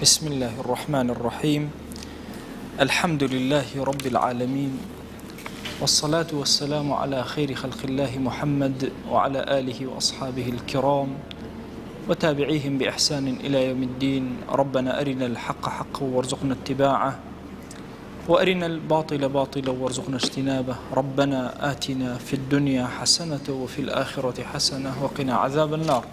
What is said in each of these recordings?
بسم الله الرحمن الرحيم. الحمد لله رب العالمين، والصلاة والسلام على خير خلق الله محمد وعلى آله وأصحابه الكرام وتابعيهم بإحسان إلى يوم الدين. ربنا أرنا الحق حقا وارزقنا اتباعه، وأرنا الباطل باطلا وارزقنا اجتنابه. ربنا آتنا في الدنيا حسنة وفي الآخرة حسنة وقنا عذاب النار.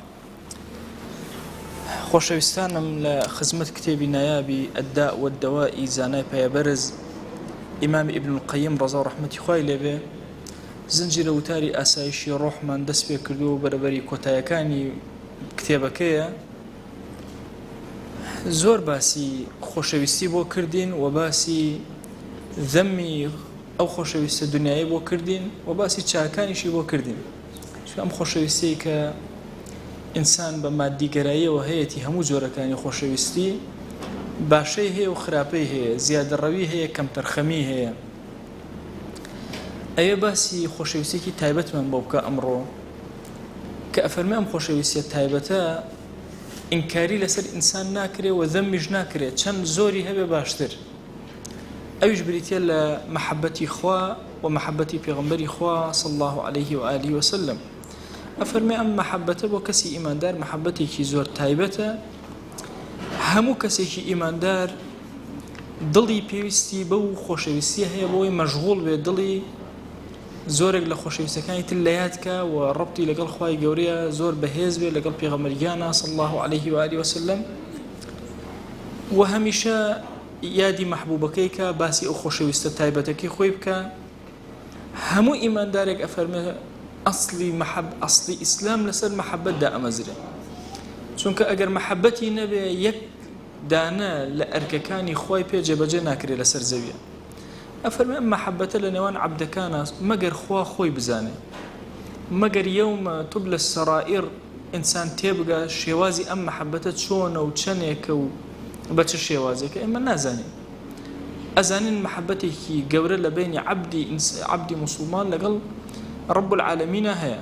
خۆشەویستانم لە خزمەت کتێبی نایابی الداء والدواء زانای پایەبەرز ئیمامی ئیبن القەیم ڕەزا و ڕەحمەتی خوای لێبێ زنجیرە وتاری ئاسایشی ڕۆحمان دەست پێ کردو و بەرەبەری کۆتایەکانی کتێبەکەیە. زۆر باسی خۆشەویستی بۆ کردین و باسی ذەمی ئەو خۆشەویستە دنیایی بۆ کردین و باسی چاکانیشی بۆ کردین. ئەم خۆشەویستی کە ئینسان بە مادیگەراییەوە هەیەی هەموو جۆرەکانی خۆشەویستی باشەی هەیە و خراپەی هەیە، زیادەڕەوی هەیە، کەمتەرخەمی هەیە. ئەوێ باسی خۆشەویستێکی تایبەتمان بۆ بکە ئەمڕۆ کە ئەفەرمێ ئەم خۆشەویستیە تایبەتە ئینکاری لەسەر ئینسان ناکرێ و ذەمیش ناکرێت، چەند زۆری هەبێ باشتر. ئەویش بریتە لە مەحەبەتی خوا و مەحەبەتی پێغەمبەری خوا صلی الله عليه و آله وسلم. ئەفەرمێ ئەم مەحەبەتە بۆ کەسی ئیماندار مەحەبەتێکی زۆر تایبەتە. هەموو کەسێکی ئیماندار دڵی پێویستی بەو خۆشەویستیە هەیە بۆی مەشغوڵ بێ، دڵی زۆرێک لە خۆشەویستەکانی تر لە یاد کە و ڕەبتی لەگەڵ خوای گەورەیە زۆر بەهێز بێ لەگەڵ پێغەمبەریانە صلی الله عليه و آله وسلم، و هەمیشە یادی مەحبوبەکەی کە باسی ئەو خۆشەویستە تایبەتەکەی خۆی بکە. هەموو ئیماندارێک ئەفەرمێ ئەسڵی ئیسلام لەسەر مەحەبەتدا ئەمەزرێ، چونکە ئەگەر مەحەبەتی نەبێ یەک دانە لە ئەرکەکانی خۆی پێ جێبەجێ ناکرێت لەسەر زەویە. ئەفەرمێ ئەم مەحەبەتە لە نێوان عەبدەکانە مەگەر خوا خۆی بزانێ، مەگەر یەومە توبلە السەرائیر ئینسان تێبگا شێوازی ئەم مەحەبەتە چۆنە و چەندێکە و بە چ شێوازێکە ئێمە نازانین. ئەزانین مەحەبەتێکی گەورە لە بینی عەبدی موسڵمان لەگەڵ رب العالمین هەیە.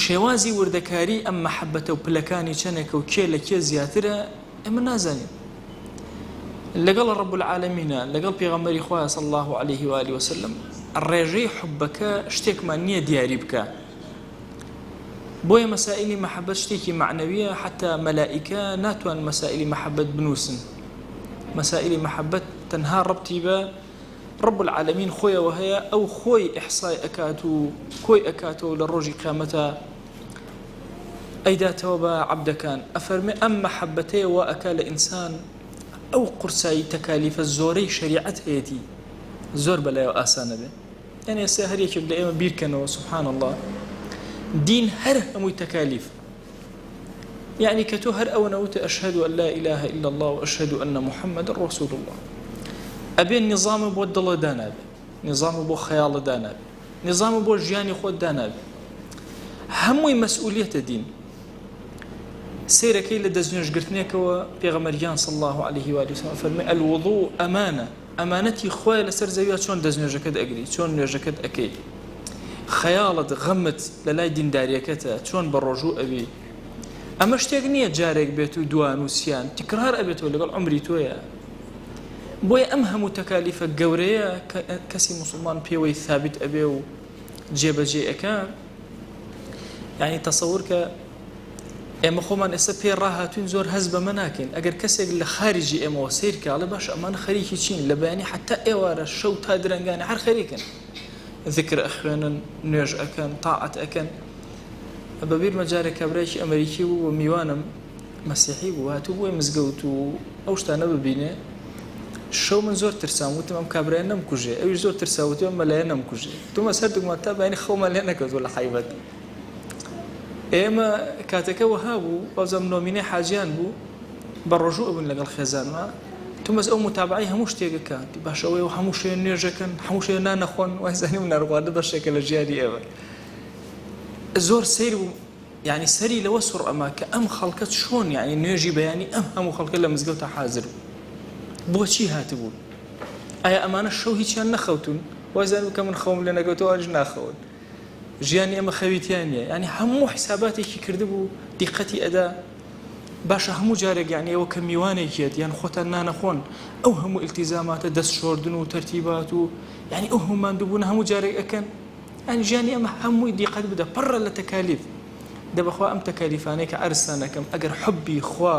شێوازی وردەکاری ئەم مەحەبەتە و پلەکانی چەندێکە و کێ لە کێ زیاترە ئێمە نازانین. لەگەڵ رب العالمینە، لەگەڵ پێغەمبەری خوا صلی الله عليه و آله وسلم ڕێژەی حوبەکە شتێکمان نییە دیاری بکە. بۆیە مەسائلی مەحەبەت شتێکی معنەویە، حتا مەلائیکە ناتوان مەسائلی مەحەبەت بنووسن. مەسائلی مەحەبەت تەنها ڕەبتی بە رب العالمین خۆیەوە هەیە، ئەو خۆی ئیحسای ئەکات و کۆی ئەکاتەوە لە ڕۆژی قیامەتە ئەیداتەوە بە عەبدەکان. ئەفەرمێ ئەم مەحەبەتەیە وا ئەکا لە ئینسان ئەو قورسایی تەکالیفە زۆرەی شەریعەت هەیەتی زۆر بەلایەوە ئاسانە بێ. یعنی ئێستا هەر یەکێک لە ئێمە بیرکەنەوە سبحان الله دین هەر هەمووی تەکالیف، یعنی کە تۆ هەر ئەوە نەوتە ئەشهد أن لا إله إلا الله وأشهد أن محمد رسول الله، ئەبێ نظامە بۆ دڵە دانابێ، نظامە بۆ خەیاڵە دانابێ، نظامە بۆ ژیانی خۆت دانابێ. هەمووی مەسئولیەتە دین. سیرەکەی لە دەستنوێژگرتنێکەوە پێغەمبەریان صلی الله عليه و آله وسلم فەرمێ الوضوء ئەمانە، ئەمانەتی خۆیە لەسەر زەویە چۆن دەستنوێژەکەت ئەگری، چۆن نوێژەکەت ئەکەی. خەیاڵت غەمت لە لای دینداریەکەتە، چۆن بە ڕۆژوو ئەبی. ئەمە شتێک نییە جارێک بێت و دوان و سیان تکرار ئەبێتەوە لەگەڵ عومری تۆیە. بۆیە ئەم هەموو تەکالیفە گەورەیە کەسی موسڵمان پێوەی ثابت ئەبێ و جێبەجێ ئەکا. یعنی تەسەور کە ئێمە خۆمان ئێستا پێ ڕاهاتوین زۆر هەز بەمە ناکەین. ئەگەر کەسێک لە خارجی ئێمەوە سیر کاڵێ باش ئەمانە خەریکی چین لە بەیانی حتا ئێوارە شەو تا درەنگانە هەر خەریکن، ذکر ئەخوێنن، نوێژ ئەکەن، تاعەت ئەکەن. بەبیر مەجارێک کابرایکی ئەمریکی بوو و میوانم مەسیحی بوو، هاتوو بۆی مزگەوت و ئەو شتانە ببینێ. شەو من زۆر ترسام، وتم ئەم کابرایە نەمکوژێ، ئەویش زۆر ترساوتی ئەم مەلایە نەمکوژێ. دومە سەر دوگمە تا بەیانی خەومان لێ نەکەوتوە لە حایبەت. ئێمە کاتەکە وەها بوو بەوزەم نۆمینەی حاجیان بوو بە ڕۆژوو ئەبوون لەگەڵ خێزانمە. تومەز ئەو متابعی هەموو شتێکەکە باشەوەی و هەموو شوێن نوێژەکەن، هەموو شوێن نانەخۆن، وایزانی و نەڕواردە بەشێکە لە ژیانی ئێوە. زۆر سیر بوو، یعنی سەری لەوە سوڕ ئەما کە ئەم خەڵکە چۆن یعنی نوێژی بەیانی ئەم هەموو خەڵکە لە مزگەوتە حازر بوو. بۆچی هاتبوون؟ ئایا ئەمانە شەو هیچیان نەخەوتون؟ وایزانی کە من خەوم لێ نەکەوتەوە ئەوانش ناخەون. ژیانی ئەمە خەویتیان نیە، یعنی هەموو حساباتێکی کردبوو دیقەتی ئەدا باشە هەموو جارێک یعنی ئەوە کە میوانێکێت یان خۆتان نانەخۆن ئەو هەموو ئیلتیزاماتە دەست شۆردن و تەرتیبات و یعنی ئەو هەموو ماندووبوون هەموو جارێک ئەکەن یعنی ژیانی ئەمە هەمووی دیقەت بدە پڕە لە تەکالیف دەبەخوا ئەم تەکالیفانەی کە عەرزتان ئەەکەم ئەگەر حوبی خوا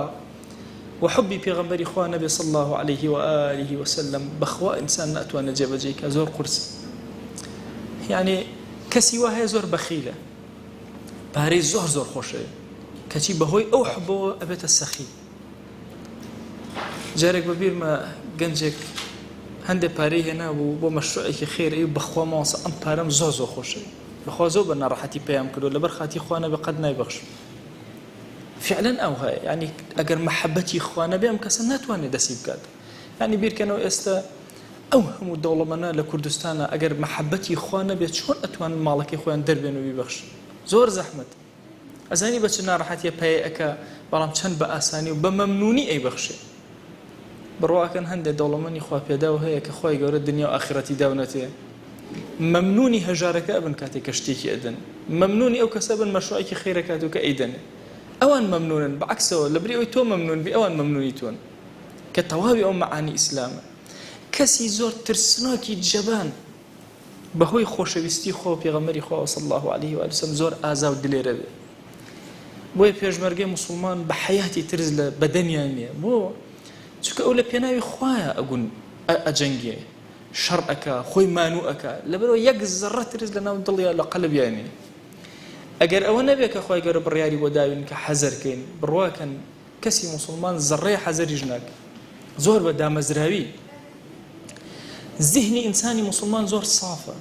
وحبی پێغەمبەری خوا نەبێ صلی الله عليه وآله وسلم بەخوا ئینسان ناتوانێت جێبەجێ کە زۆر قورسە یعنی کەسی وا هەیە زۆر بەخیلە پارەی زۆر زۆر خۆشەوێ کەچی بەهۆی ئەو حبەوە ئەبێتە سەخی جارێک بەبیرمە گەنجێک هەندێک پارەی هێنابوو بۆ مەشروعێکی خێر ئەی بەخوا ماوەسە ئەم پارەم زۆر زۆر خۆشەوێ بەخوا زۆر بە ناڕەحەتی پێیان کردو لەبەر خاتی خوا نەبێ قەت نایبەخشم فعلا ئەو هەیە یعنی ئەگەر مەحەبەتی خوا نەبێ ئەم کەسە ناتوانێت دەستی بکات یعنی بیرکەنەوە ئێستا ئەو هەموو دەوڵەمەندە لە کوردستانە ئەگەر مەحەبەتی خوا نەبێت چۆن ئەتوانن ماڵەکەی خۆیان دەربێن و بیبەخشن زۆر زەحمەت ئەزانی بە چ ناڕەحەتیە پێی ئەکا بەڵام چەند بە ئاسانی و بە مەمنونی ئەیبەخشێ بڕواکەن هەندێک دەوڵەمەندی خوا پێداوە هەیە کە خۆی گەورە دنیا و ئاخرەتی داونەتێ مەمنونی هەژارەکە ئەبن کاتێک کە شتێکی ئەدەن مەمنونی ئەو کەسە بن مەشروعێکی خێرەکات و کە ئەیدەنێ ئەوان مەمنونن بەعکسەوە لەبری ئەوەی تۆ مەمنون بی ئەوان مەمنونی تۆن کە تەواوی ئەو مەعانی ئیسلامە کەسی زۆر ترسناکی جەبان بەهۆی خۆشەویستی خۆ پێغەمبەری خوا صلی الله عليه و سلم زۆر ئازا و دلێرە بێ بۆیە پێشمەرگەی موسڵمان بە حەیاتی ترس لە بەدەنیان نییە بۆ چونکە ئەو لە پێناوی خوایە ئەگون ئەجەنگێ شەڕ ئەکا خۆی مانوو ئەکا لەبەرەوە یەک زەڕە ترس لە ناو دڵیا لە قەلبیانێ ئەگەر ئەوە نەبێت کە خۆی گەورە بڕیاری بۆ داوین کە حەزەرکەین بڕواکەن کەسی موسڵمان زەڕەی حەزەریش ناکە زۆر بە دامەزراوی ذهنی ئینسانی موسڵمان زۆر صافە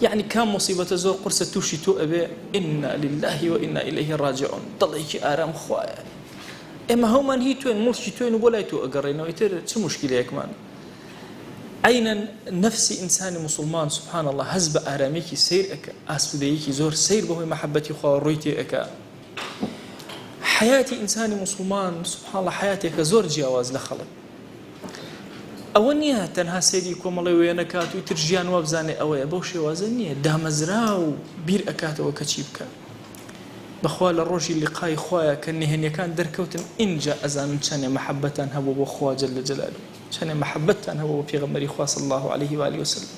يعني كان مصيبة زور قرصة توشي تو أبي إنا لله وإنا إليه راجعون ضليك آرام خوايا إما هو من هي توين مرشي توين ولا يتو أقرينا ويتر شو مشكلة يا كمان أين نفس إنسان مسلمان سبحان الله هزب آراميك سير أكا أسفديك زور سير به محبتي خوا رويتي أكا حياتي إنسان مسلمان سبحان الله حياتي كزور جواز لخلق ئەوە نییە تەنها سێری کۆمەڵی وێنەکات و ترژیان وە بزانێ ئەوەیە بەو شێوازە نییە دامەزرا و بیر ئەکاتەوە کە چی بکە بەخوا لە ڕۆژی لیقای خوایە کە نهێنیەکان دەرکەوتن ئینجا ئەزانن چەندێ مەحەبەتان هەبوو بۆ خوا جەل جەلالوه چەندێ مەحەبەتتان هەبوو بۆ پێغەمبەری خوا صلی الله عليه و آله وسلم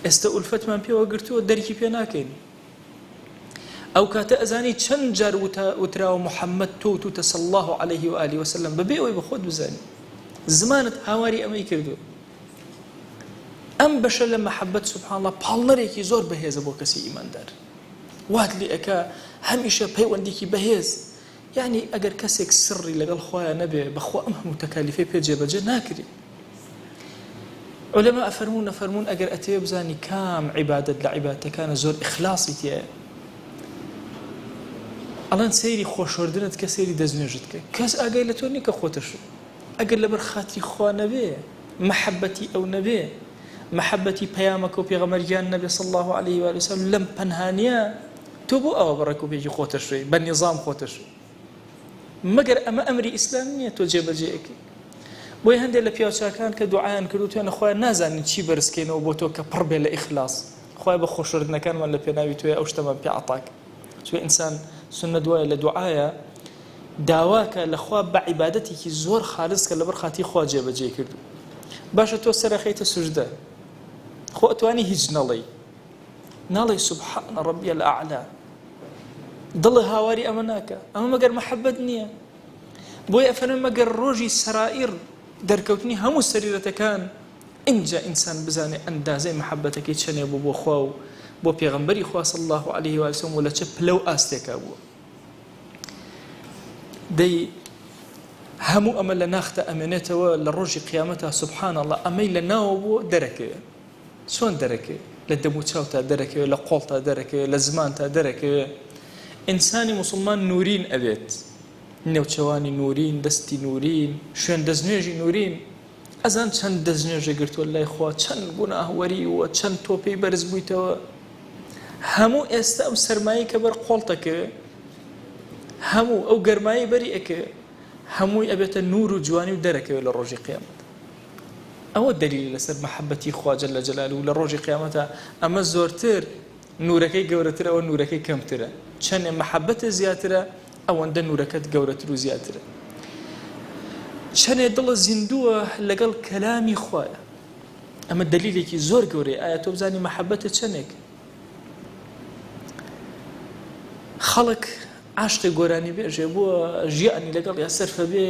ئێستا ئولفەتمان پێوە گرتووە دەرکی پێ ناکەین ئەو کاتە ئەزانی چەند جار وتراوە محەممەد تۆ توتە صلی الله عليه و آله وسلم بەبێ ئەوەی بە خۆت بزانی زمانت هاواری ئەمەی کردو ئەم بەشە لە مەحەبەت سبحان الله پاڵنەرێکی زۆر بەهێزە بۆ کەسی ئیماندار وات لێ ئەکا هەمیشە پەیوەندێکی بەهێز یعنی ئەگەر کەسێک سڕی لەگەڵ خۆیان نەبێ بەخوا ئەم هەموو تەکالیفەی پێ جێبەجێ ناکرێ عولەما ئەفەرمون ئەگەر ئەتەوێ بزانی کام عیبادەت لە عیبادەتەکانە زۆر ئیخلاسی تایە ئەڵەن سەیری خۆشەوردنت کە سەیری دەستنوێژت کە کەس ئاگای لە تۆ نییە کە خۆتەشو ئەگەر لەبەر خاتری خوا نەبێ مەحەبەتی ئەو نەبێ مەحەبەتی پەیامەکە و پێغەمبەریان نەبێ صلی الله عليه و سلم لەم پەنهانیە تۆ بۆ ئەوە بەڕێکوپێکی خۆتەشوی بە نیزام خۆتەشوی مەگەر ئەمە ئەمری ئیسلام نییە تۆ جێبەجێیەکەی بۆی هەندێک لە پیاوچاکان کە دوعایان کردو توێنە خۆیان نازانین چی بەرزکەینەوە بۆ تۆ کە پڕ بێ لە ئیخلاس خۆی بە خۆشەوردنەکانمان لە پێناوی توێ ئەو شتەمان پێ عەتاکە چونکە ئینسان سنە دوایە لە دوعایە داواکە لەخوا بە عیبادەتێکی زۆر خالص کە لەبەر خاتی خوا جێبەجێ کردو باشە تۆ سەرەخەیتە سوژدە خۆ ئەتوانی هیچ نەڵێ سبحان ربی الأعلى دڵی هاواری ئەمە ناکە ئەمە مەگەر مەحەبەت نییە بۆی ئەفەرمێن مەگەر ڕۆژی سەرائیر دەرکەوتنی هەموو سەریرەتەکان ئینجا ئینسان بزانێ ئەندازەی مەحەبەتەکەی چەنێ بوو بۆ خوا و بۆ پێغەمبەری خوا صلی الله عليه و سلم و لە چه پلە و ئاستێکا بووە دەی هەموو ئەمە لە ناختە ئەمێنێتەوە لە ڕۆژی قیامەتە سبحان الله ئەمەی لە ناوە بووە دەرەکەوێ چۆن دەرەکەوێ لە دەم و چاوتا دەرەکەوێ لە قۆڵتا دەرەکەوێ لە زمانتا دەرەکەوێ ئینسانی موسڵمان نورین ئەبێت نێوچەوانی نورین دەستی نورین شوێن دەستنوێژی نورین ئەزان چەند دەستنوێژە گرتووە لای خوا چەند گوناهوەری وە چەند تۆپەی بەرز بوویتەوە هەموو ئێستا ئەو سەرمایی کە بەر قۆڵتەکەوێ هەموو ئەو گەرمایی بەری ئەکە هەمووی ئەبێتە نور و جوانی و دەرەکەوێت لە ڕۆژی قیامەت ئەوە دلیل لەسەر مەحەبەتی خوا جەل جەلاله و لە ڕۆژی قیامەتە ئەمە زۆرتر نورەکەی گەورەتر ئەوە نورەکەی کەمترە چەندێ مەحەبەتە زیاترە ئەوەندە نورەکەت گەورەتر و زیاترە. چەندێ دڵە زیندووە لەگەڵ کەلامی خوایە. ئەمە دلیلێکی زۆر گەورەیە. ئایا تۆ بزانی مەحەبەتە چەندێک؟ خەڵک عاشقی گۆرانی بێژێ بووە ژیانی لەگەڵ یا سەرفە بێ.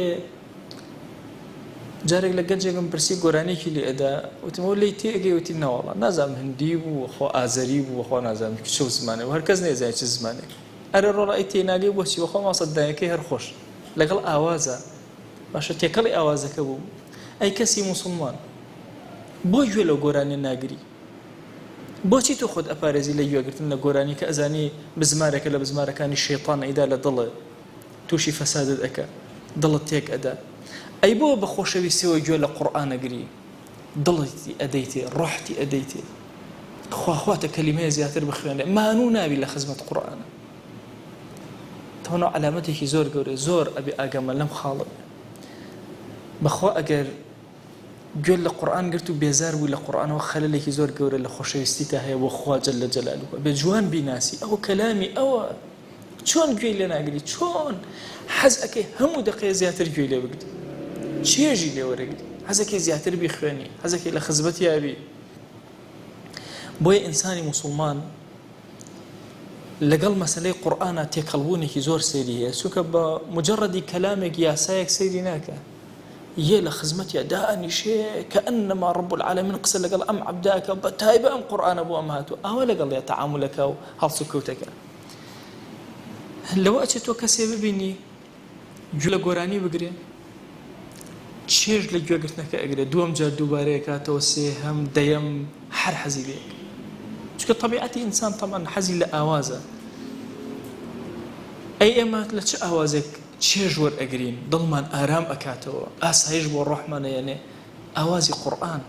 جارێک لە گەنجێکم پرسی گۆرانێکی لێ ئەدا وتمەوە لی تێگەی وتی نەوەڵا نازانم هەندی بوو خۆ ئازەری بوو خۆ نازانم چ زمانێک هەر کەس نێزای چ زمانێک ئەرە ڕۆڵی تێناگەی بۆچی وەخۆ ماسەدایەکەی هەر خۆش لەگەڵ ئاوازە باشە تێکەڵی ئاوازەکە بوو ئەی کەسی موسڵمان بۆ گوێ لەو گۆرانێ ناگری بۆچی تۆ خۆت ئەپارێزی لە گوێگرتن لە گۆرانی کە ئەزانی بزمارێکە لە بزمارەکانی شەیطان ئەیدا لە دڵە تووشی فەسادت ئەکە دڵت تێک ئەدا ئەی بۆ بە خۆشەویستیەوە گوێ لە قورئان ئەگری دڵتی ئەدەیتێ ڕۆحتی ئەدەیتێ خواخواتە کەلیمەیە زیاتر بخوێنێ مانوو نابی لە خزمەت قورئانە تەواو عەلامەتێکی زۆر گەورەیە زۆر ئەبێ ئاگەمە لەم خاڵە بەخوا ئەگەر گوێ لە قورئان گرت و بێزار بوو لە قورئانەوە خەلەلێکی زۆر گەورە لە خۆشەویستیتا هەیە بۆ خوا جەل جەلالوه بێ جوان بیناسی ئەوە کەلامی ئەوە چۆن گوێی لێ ناگری چۆن حەز ئەکەی هەموو دقەیە زیاتر گوێی لێ بگری چێژی لێ وەرەگری حەزەکەی زیاتر بیخوێنی حەزەکەی لە خزمەت یابی بۆیە ئینسانی موسڵمان لەگەڵ مەسەلەی قورئانە تێکەڵبوونێکی زۆر سەیری هەیە چونکە بە مجەڕەدی کەلامێک یاسایەک سەیری ناکە یە لە خزمەتیە دائنیشێ کەئەنەما ڕەب العالەمین قسە لەگەڵ ئەم عەبداکە بە تایبە ئەم قورئانە بۆ ئەم هاتووە ئەوە لەگەڵ تەعامولەکە و هەڵس و کەوتەکە لەوە ئەچێت تۆ کەسێ ببینی گوێ لە گۆرانی بگرێ چێژ لە گوێگرتنەکە ئەگرێت دووەم جار دووبارەیە کاتەوە سێهەم دەیەم هەر حەزی لێ چونکە طبیعەتی ئینسان تەمان حەزی لە ئاوازە ئەی ئێمە لە چه ئاوازێک چێژ وەرئەگرین دڵمان ئارام ئەکاتەوە ئاسایش بۆ ڕۆحمانەیەنێ ئاوازی قورئان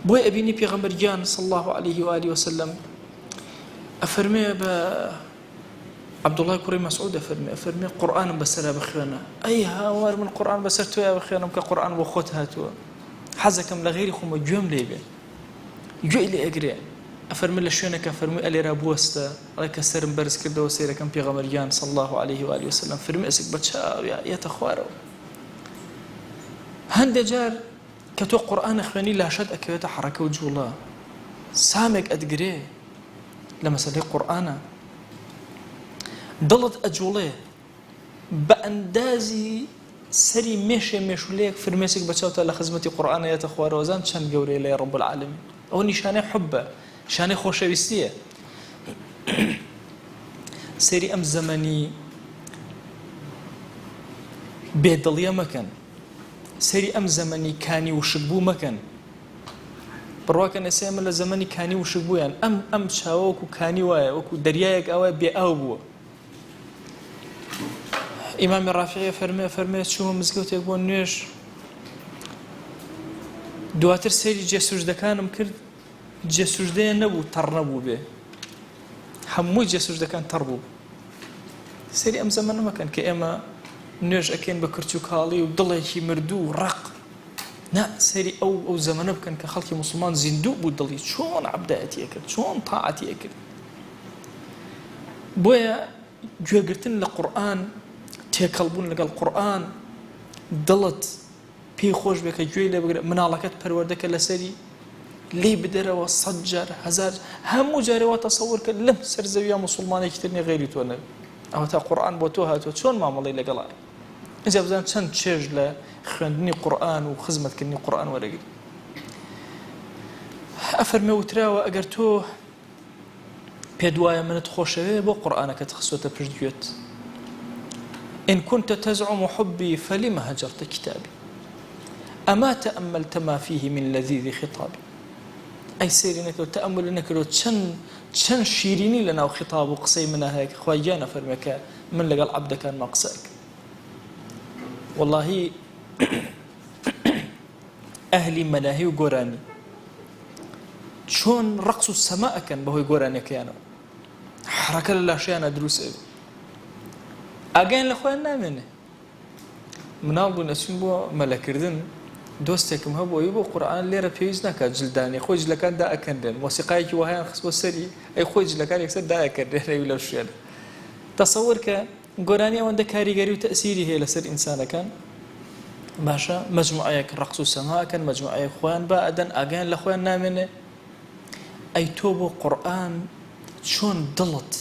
بۆی ئەبینی پێغەمبەر گیان صلی الله عليه وآله وسلم ئەفەرمێ بە عەبدوڵڵای کوڕی مەسعود ئەفەرمێ قورئانم بەسەرا بخوێنە ئەی هاوار من قورئان بەسەر تۆیە بخوێنم کە قورئان بۆ خۆت هاتووە حەزەکەم لە غەیری خۆمە گوێم لێ بێ گوێی لێ ئەگرێ ئەفەرمێ لە شوێنەکە فەرمووی ئەلێرا بوەستە ئەڵێ کە سەرم بەرز کردەوە سەیرەکەم پێغەمبەر گیان صلی الله عليه وآله وسلم فەرمووی ئەسک بە چاویا یەتە خوارەوە هەندێک جار کە تۆ قورئانە خوێنی لاشەت ئەکەوێتە حەرەکە و جوڵە سامێک ئەدگرێ لە مەسەلەی قورئانە دڵت ئەجوڵێ بە ئەندازی سەری مێشێ مێشولەیەک فرمێسێک بەچاوتە لە خزمەتی قورئانە یەتە خوارەوە زان چەند گەورەیە لە ڕەب العالەمین ئەوە نیشانەی حوبە شانەی خۆشەویستیە سەیری ئەم زەمەنی بێدڵیە مەکەن سەیری ئەم زەمەنی کانی وشک بوو مەکەن بڕواکە نەسێ ئەمە لە زەمەنی کانی وشک بوویان ئەم چاوە وەکو کانی وایە وەکو دەریایەک ئەوە بێ ئاو بووە ئیمامی ڕافعی فەرمێ چوومە مزگەوتێک بۆ نوێژ دواتر سەیری جێسوژدەکانم کرد جێسوژدەیە نەبوو تەڕ نەبوو بێ هەمووی جێسوژدەکان تەڕ بوو سەیری ئەم زەمەنە مەکەن کە ئێمە نوێژ ئەکەین بە کرچ و کاڵی و دڵێکی مردوو و ڕق نا سەیری ئەو زەمەنە بکەن کە خەڵکی موسڵمان زیندوو بوو دڵی چۆن عەبدایەتیە کرد چۆن تاعەتیە کرد بۆیە گوێگرتن لە قورئان تێکەڵبوون لەگەڵ قورئان دڵت پێی خۆش بێ کە گوێی لێ بگرێ مناڵەکەت پەروەردەکە لەسەری لێ بدەرەوە 100 جار 1000 هەموو جارێەوە تەسەوور کرد لەم سەرزەویە موسڵمانێکی تر نیە غەیری تۆ نەبێ ئەوە تا قورئان بۆ تۆ هاتووە چۆن مامەڵەی لەگەڵا ئینجا بزان چەند چێژ لە خوێندنی قورئان و خزمەتکردنی قورئان وەرەگری ئەفەرمێ وتراوە ئەگەر تۆ پێت وایە منت خۆشەوێ بۆ قورئانەکەت خستۆتە پشت گوێت إن كنت تزعم حبي فلم هجرت كتابي أما تأملت ما فيه من لذيذ خطابي أي سيري نكرو تأمل نكرو چن شيريني لنا وخطاب وقصي منها هيك خواجانا فرمك من لقى العبد كان مقصاك والله أهلي ملاهي وقراني شون رقص السماء كان بهو قراني كيانو حركة لله شيانا دروس ئاگەیان لە خۆیان نامێنێ مناڵ بوو نەچین بۆ مەلەکردن دۆستێکم هەبووی بۆ قورئان لێرە پێویست ناکات جلدانی خۆی جلەکان دائەکەندێن مۆسیقایەکی وهایان خستبۆ سەری ئەی خۆی جلەکان یەکسەر دائەکەندێن ئەوی لەو شوێنە تەسەوور کە گۆرانی ئەوەندە کاریگەری و تەسیری هەیە لەسەر ئینسانەکان باشە مەجموعەیەک ڕەقص و سەماکەن مەجموعەیەک خۆیان با ئەدەن ئاگیان لە خۆیان نامێنێ ئەی تۆ بۆ قورئان چۆن دڵت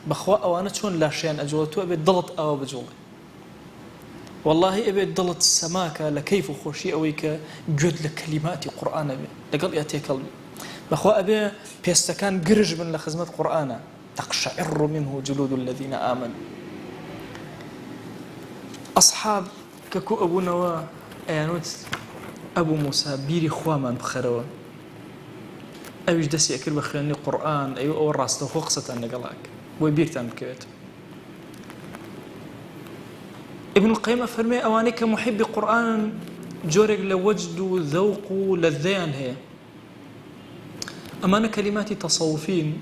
بەخوا ئەوانە چۆن لاشیان ئەجوڵە تۆ ئەبێت دڵت ئەوە بجوڵێ واللهی ئەبێت دڵت سەماکە لە کەیف و خۆشی ئەوەی کە گوێت لە کەلیماتی قورئانە بێ لەگەڵ یا تێکەڵ بێ بەخوا ئەبێ پێستەکان گرژ بن لە خزمەت قورئانە تقشعر منه جلود الذين آمنوا أصحاب ككو أبونوا أيانوت أبو موسى بيري خوامان بخروا أويش دسي أكل بخياني قرآن أيو أو الراس خو قصة نقلاك بوي بيرتان بكيت ابن القيم فرمي أواني كمحب قرآن جورق لوجد ذوق للذيان هي أمانة كلمات تصوفين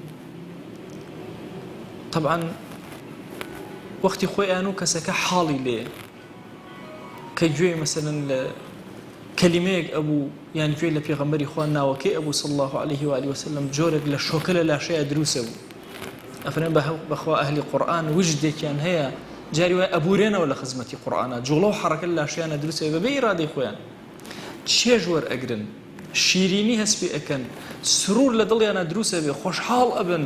طبعا وقتی خۆی ئەنوو کەسەکە حاڵی لێ کە گوێی مەسەلەن لە کەلیمەیەک ئەبوو یان گوێی لە پێغەمبەری خوا ناوەکەی ئەبوو صلی الله عليه وآله وسلم جۆرێک لە شۆکە لە لاشەیە دروسە بوو ئەفرێن بەخوا ئەهلی قورئان وجدێکیان هەیە جاری وای ئەبورێنەوە لە خزمەتی قورئانە جوڵە و حەرەکە لە لاشەیانە دروسە بەبێ ئیرادەی خۆیان چێژ وەرئەگرن شیرینی هەسپی ئەکەن سرور لە دڵیانە دروسە بێ خۆشحاڵ ئەبن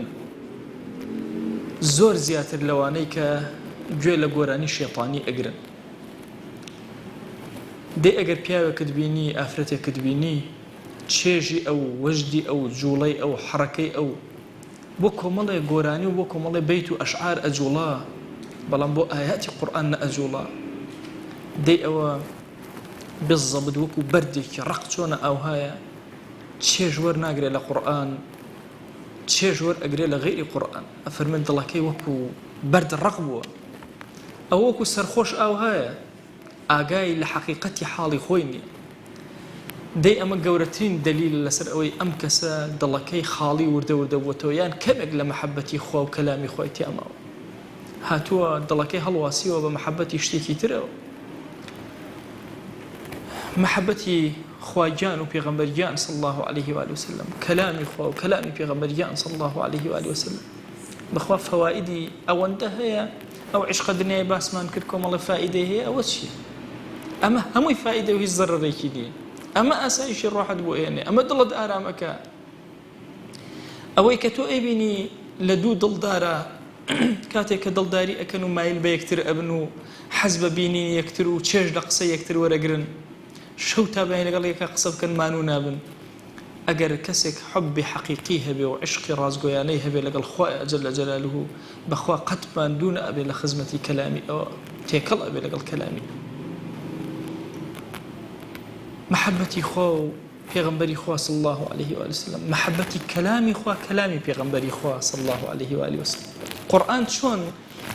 زۆر زیاتر لەوانەی کە گوێ لە گۆرانی شێطانی ئەگرن دێ ئەگەر پیاوێکت بینی ئافرەتێکت بینی چێژی ئەو وەژدی ئەو جوڵەی ئەو حەرەکەی ئەو بۆ کۆمەڵێ گۆرانی و بۆ کۆمەڵێ بەیت و ئەشعار ئەجوڵا بەڵام بۆ ئاياتی قورئان نەئەجوڵا دێ ئەوە بزەبت وەکو بەردێکی ڕق چۆنە ئاوهایە چێژ وەرناگرێ لە قورئان چێژ وەرئەگرێ لە غەیری قورئان ئەفەرمێن دڵەکەی وەکو بەرد ڕق بووە ئەو وەکو سەرخۆش ئاوهایە ئاگای لە حەقیقەتی حاڵی خۆی نییە دەی ئەمە گەورەترین دەلیل لەسەر ئەوەی ئەم کەسە دڵەکەی خاڵی وردە بووەتەوە یان کەمێک لە مەحەبەتی خوا و کەلامی خۆی تێماوە هاتووە دڵەکەی هەڵواسیەوە بە مەحەبەتی شتێکی ترەوە مەحەبەتی خواگیان و پێغەمبەرگیان صلی الله عليه وآله وسلم کەلامی خوا و کەلامی پێغەمبەرگیان صلی الله عليه وآله وسلم بەخوا فەوائیدی ئەوەندە هەیە ئەو عشقە دنیای باسمان کرد کۆمەڵێ فائیدەی هەیە ئەوە چییە ئەمە هەمووی فائیدە و هیچ زەرەڕێکی نییە ئەمە ئاسایشی ڕاحەت بۆ ئێنێ ئەمە دڵت ئارامەکە ئەوەی کە تۆ ئەیبینی لە دوو دڵدارە کاتێک کە دڵداری ئەکەن و مایل بە یەکتر ئەبن و حەز بە بینین یەکتر و چێژ لە قسە یەکتر وەرەگرن شەو تابانی لەگەڵ یەکە قسە بکەن مانوو نابن ئەگەر کەسێک حبی حەقیقی هەبێ و عشقی ڕازگۆیانەی هەبێ لەگەڵ خوای جەل جەلاله بەخوا قەت ماندوو نەبێ لە خزمەتی کەلامی ئەوە تێکەڵ ئەبێ لەگەڵ کەلامی محبەتی خوا و پێغەمبەری خوا صلی الله عليه وآله وسلم محبەتی کەلامی خوا کەلامی پێغەمبەری خوا صلی الله عليه وآله وسلم قورئان چۆن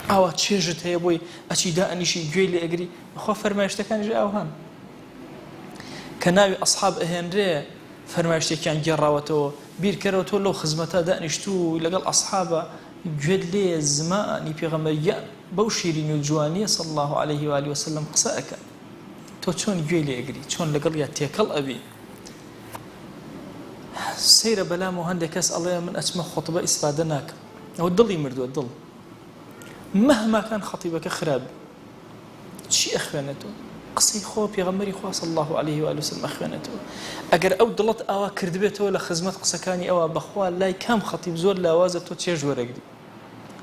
ئاوا چێژت هەیە بۆی ئەچی دائەنیشی گوێی لێ ئەگری بەخوا فەرمایشتەکانیش ئاوهان کە ناوی ئەصحاب ئەهێنرێ فەرمایشتێکیان گێڕاوەتەوە بیرکەرەوە تۆ لەو خزمەتە دانیشتوو لەگەڵ ئەصحابە گوێت لێ زمانی پێغەمبەریان بەو شیرینی و جوانیە صلی الله عليه وآله وسلم قسە ئەکە تۆ چۆن گوێی لێ ئەگری چۆن لەگەڵ یا تێکەڵ ئەبی سەیرە بەلام و هەندێک کەس ئەڵێ من ئەچمە خۆتبە ئیسفادە ناکەم ئەوە دڵی مردووە دڵ مهما کان خەتیبەکە خراپ چی ئەخوێنێتەوە قسەی خۆ پێغەمبەری خوا صلی الله عليه وآله وسلم ئەخوێنێتەوە ئەگەر ئەو دڵت ئاوا کردبێتەوە لە خزمەت قسەکانی ئەوە بەخوا لای کام خەتیب زۆر لاوازە تۆ چێژ وەرەگری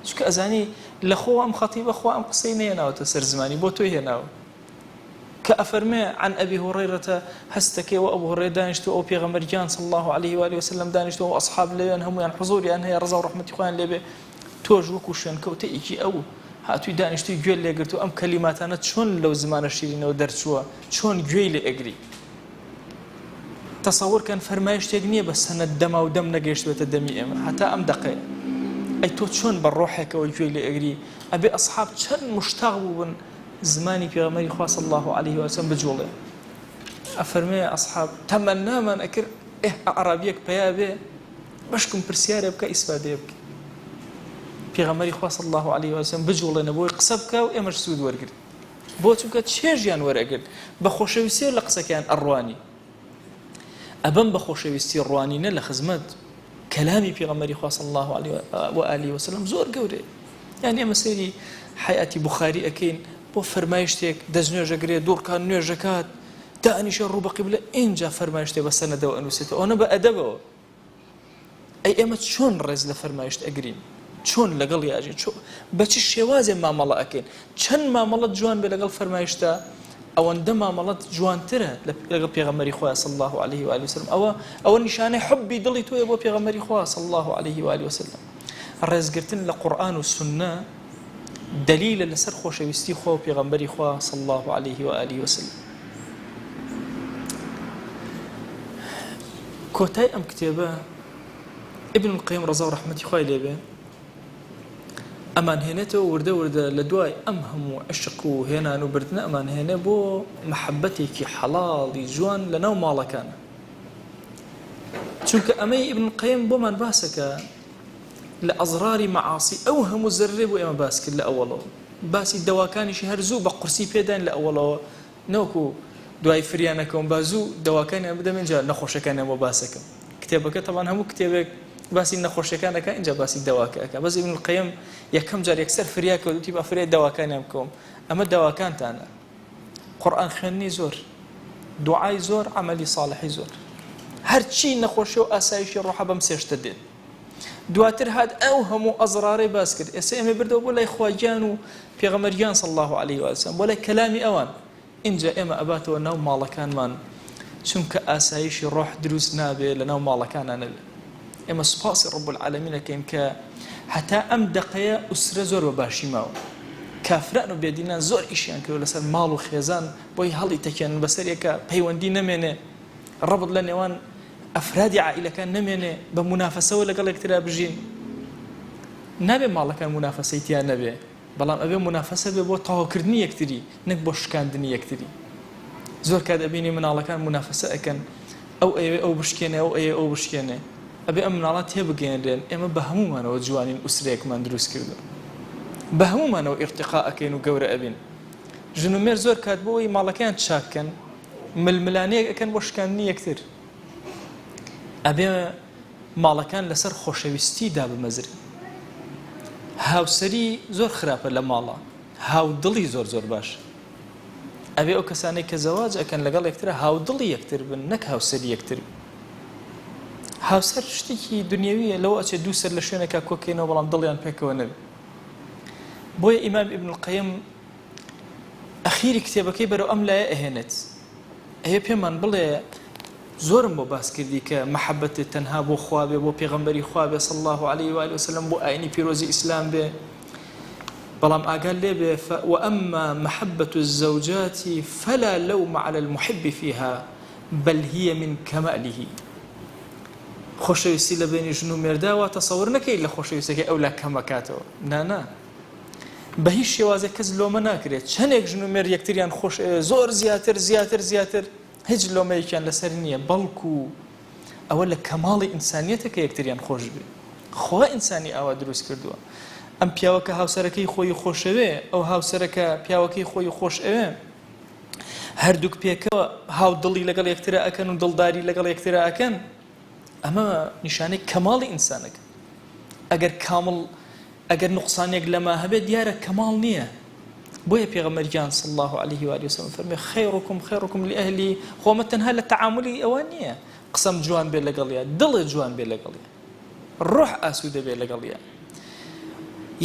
چونکە ئەزانی لە خۆ ئەم خەتیبە خوا ئەم قسەی نەهێناوەتە سەر زمانی بۆ تۆی هێناوە كأفرمي عن أبي هريرة هستك وأبو هريرة دانشتو أو بيغمبر جان صلى الله عليه وآله وسلم دانشتو وأصحاب ليان هم يعني حضوري أنها رضا ورحمة إخوان لبي توجوك وشان كوتي إيجي أو هاتو دانشتو يقول لي قلتو أم كلمات أنا شون لو زمان الشيرين ودرسوا شون يقول لي أجري تصور كان فرمايش تجنيه بس أنا الدم أو دم نجيش بتدمي حتى أم دقيق أي تو شون بروحك ويقول لي أجري أبي أصحاب شن مشتاقون زماني في غمري خوا صلى الله عليه وسلم بجوله أفرمي أصحاب تمنى من أكر أعرابيك بيابي بشكم برسياري بك إسفادي بك في غمري خوا صلى الله عليه وسلم بجوله نبوي قصبك وإمش سود ورقل بوتوك تشيجيان ورقل بخوشويسي لقصة كان أرواني أبن بخوشويسي الرواني نلا خزمت كلامي في غمري خوا صلى الله عليه وآله وسلم زور قوري يعني أما سيري حیاتی بخاری ئەکەین بۆ فەرمایشتێک دەستنوێژەگرێت دوورکان نوێژەکات دانیشە ڕوو بە قیبلە اینجا فەرمایشتێ بە سەنەدەوە ئەنووسێتەوە ئەوە بە ئەدەبەوە ئەی ئێمە چۆن ڕێز لە فەرمایشت ئەگرین چۆن لەگەڵ یاژین بە چ شێوازێ مامەڵە ئەکەین چەند مامەڵەت جوان بێ لەگەڵ فەرمایشتە ئەوەندە مامەڵەت جوانترە لەگەڵ پێغەمبەری خوا صلی الله عليه و آله وسلم ئەوە نیشانەی حبی دڵی تۆیە بۆ پێغەمبەری خوا صلی الله عليه و آله وسلم ڕێزگرتن لە قورئان و سونە دلیلە لەسەر خۆشەویستی خوا و پێغەمبەری خوا صلی الله عليه و آله وسلم کۆتای ئەم کتێبە ابن القیم ڕەزا و ڕەحمەتی خوای لێبێ ئەمان هێنێتەوە وردە وردە لە دوای ئەم هەموو عشق و هێنان و بردنە ئەمان هێنێ بۆ محەبەتێکی حەڵاڵی جوان لە ناو ماڵەکانە چونکە ئەمەی ابن القیم بۆمان باسەکە لە ئەزراری مەعاسی ئەو هەموو زەررێ بۆ ئێمە باس کرد لە ئەوڵەوە باسی دەواکانیشی هەر زوو بە قورسی پێدان لە ئەوڵەوە نەوەکو دوای فریانەکەم با زوو دەواکانیان بدەم اینجا نەخۆشەکانیان بۆ باسەکەم کتێبەکە تەمان هەموو کتێبێک باسی نەخۆشیەکانەکە اینجا باسی دەواکەکە بەس ابن القیم یەکەم جار یەکسەر فریاکە وتی با فریای دەواکانیان بکەم ئەمە دەواکانتانە قورئان خوێندنی زۆر دوعای زۆر عەمەلی ساڵحی زۆر هەرچی نەخۆشی و ئاسایشی ڕۆحە بەم سێشتە دێت دواتر هات ئەو هەموو ئەزرارەی باس کرد ئێستا ئێمە بردەوە بۆ لای خواگیان و پێغەمبەریان صلی الله عليه و سلم بۆ لای کەلامی ئەوان اینجا ئێمە ئەباتەوە ناو ماڵەکانمان چونکە ئاسایشی ڕۆح دروست نابێ لە ناو ماڵەکانە نەبێ ئێمە سوپاسی ڕب العالەمین ئەکەین کە هەتا ئەم دقەیە ئوسرە زۆر بە باشی ماوە کافران و بێدینان زۆر ئیشیان کردو لەسەر ماڵ و خێزان بۆی هەڵی تەکێنن بەسەرێکە پەیوەندی نەمێنێ ڕەبط لە نێوان ئەفرادی عائیلەکان نەمێنێ بە منافەسەوە لەگەڵ یەکترا بژین نابێ ماڵەکان منافەسەی تیان نەبێ بەڵام ئەبێ منافەسە بێ بۆ تەواوکردنی یەکتری نەک بۆ شکاندنی یەکتری زۆر کات دەبینی مناڵەکان منافەسە ئەکەن ئەو ئەوێ ئەو بشکێنێ ئەو ئەوێ ئەو بشکێنێ ئەبێ ئەم مناڵات تێبگەێنرێن ئێمە بە هەمومانەوە جوانین ئوسرەیەکمان دروست کردو بە هەمومانەوە ئیرتقا ئەکەین و گەورە ئەبین ژن و مێر زۆر کات بۆەوەی ماڵەکەیان چاککەن ململانەیەک ئەکەن بۆ شکاندنی یەکتر ئەبێ ماڵەکان لەسەر خۆشەویستیدا بمەزرن هاوسەری زۆر خراپە لە ماڵە هاودڵی زۆر زۆر باش ئەبێ ئەو کەسانەی کە زەواج ئەکەن لەگەڵ یەکترە هاودڵی یەکتر بن نەک هاوسەری یەکتر هاوسەر شتێکی دنیاویە لەوە ئەچێت دوو سەر لە شوێنێکا کۆکەینەوە بەڵام دڵیان پێکەوە نەبێت بۆیە ئیمام ابن القیم ئەخیری کتێبەکەی بەرەو ئەم لایە ئەهێنێت ئەوێ پێمان بڵێ زۆرم بۆ باس کردی کە محەبەتت تەنها بۆ خوا بێ بۆ پێغەمبەری خوا بێ صلی الله عليه و آله وسلم بۆ ئاینی پیرۆزی ئیسلام بێ بەڵام ئاگال لێ بێ وأما محبة الزوجات فلا لوم على المحب فيها بل هي من كماله خۆشەویستی لە بینی ژن و مێرداوە تەسەوڕ نەکەی لە خۆشەویستەکەی ئەو لا کەمەکاتەوە نانا بە هیچ شێوازێک کەس لۆمە ناکرێت چەندێک ژن و مێرد یەکتریان خۆش زۆر زیاتر هیچ لۆمەیەکیان لەسەر نییە بەڵکو ئەوە لە کەماڵی ئینسانیەتەکە یەکتریان خۆش بێ خوا ئینسانی ئاوا دروست کردووە ئەم پیاوەکە هاوسەرەکەی خۆی خۆشەوێ ئەو هاوسەرەکە پیاوەکەی خۆی خۆش ئەوێ هەردووک پێکەوە هاودڵی لەگەڵ یەکترا ئەکەن و دڵداری لەگەڵ یەکترا ئەکەن ئەمە نیشانەی کەماڵی ئینسانەکە ئەگەر نوقسانێک لەما هەبێت دیارە کەماڵ نییە بۆیە پێغەمبەریان صلی الله عليه و آله وسلم فەرمێ خەیڕکم لئەهلی خۆمە تەنها لە تەعاملی ئەوە نییە قسەم جوان بێ لەگەڵیە دڵێ جوان بێ لەگەڵیە ڕۆح ئاسوودە بێ لەگەڵیە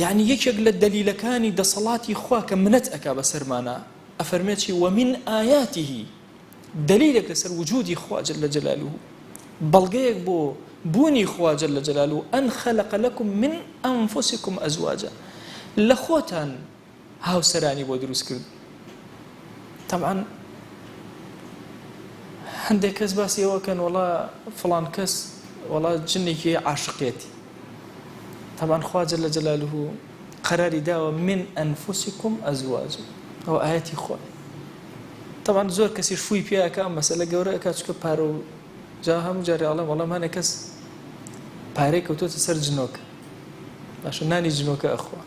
یعنی یەکێک لە دەلیلەکانی دەسەڵاتی خوا کە منەت ئەکا بەسەرمانە ئەفەرمێتی ومن ئایاته دلیلێک لەسەر وجودی خوا جل جلاله بەڵگەیەک بۆ بوونی خوا جل جلاله أن خلق لكم من أنفسكم أزواجا لە خۆتان هاوسەرانی بۆ دروست کرد طبعا هەندێک کەس باسی ئەوەکەن وڵا فڵان کەس وڵا جنێکی عاشقێتی طبعا خوا جل جلاله قراری داوە من أنفسكم أزواجا ئەو ئاەتی خوا طبعا زۆر کەسی شووی پێیاکە ئەم مەسەلە گەورە ئەکات چکە پارە و جا هەموو جارێ ئەڵێم وەڵام هەنێک کەس پارەی کەوتۆتە سەر جنۆکە باشە نانی جنۆکە ئەخوا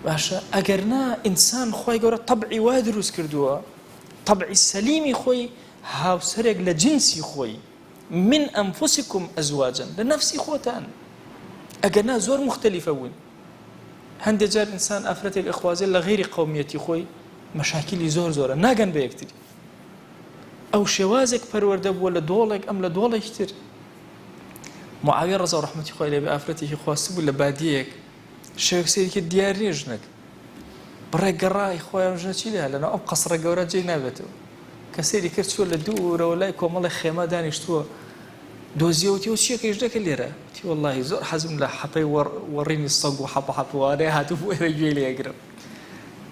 باشە ئەگەر نا ئینسان خۆی گەورە تەبعی وا دروست کردووە تەبعی سەلیمی خۆی هاوسەرێک لە جنسی خۆی من ئەنفسکم ئەزواجن لە نەفسی خۆتان ئەگەر نا زۆر مختەلیفە بوون هەندێک جار ئینسان ئافرەتێک ئەخوازێت لە غیری قەومیەتی خۆی مەشاکیلی زۆرە ناگەن بە یەکتری ئەو شێوازێک پەروەردە بووە لە دۆڵێک ئەم لە دۆڵێکی تر. معاویە ڕەزا و ڕەحمەتی خۆی لێبێ ئافرەتێکی خواست بوو لە بادیەک شەوێک سێرێکی دیار نییە ژنێک بڕێک گەڕای خۆیان ژنە چی لێ لەناو ئەم قەسڕە گەورە جێی نابێتەوە کە سێری کرد چوە لە دوورەوە لای کۆمەڵی خێمە دانیشتووە دۆزیەوتی و چیەکەیش دەکە لێرە تی وەڵڵاهی زۆر حەزم لە حەپەی وەڕینی سەگ و حەپەوارەیە هاتوو بۆ ئێرە گوێی لێگرم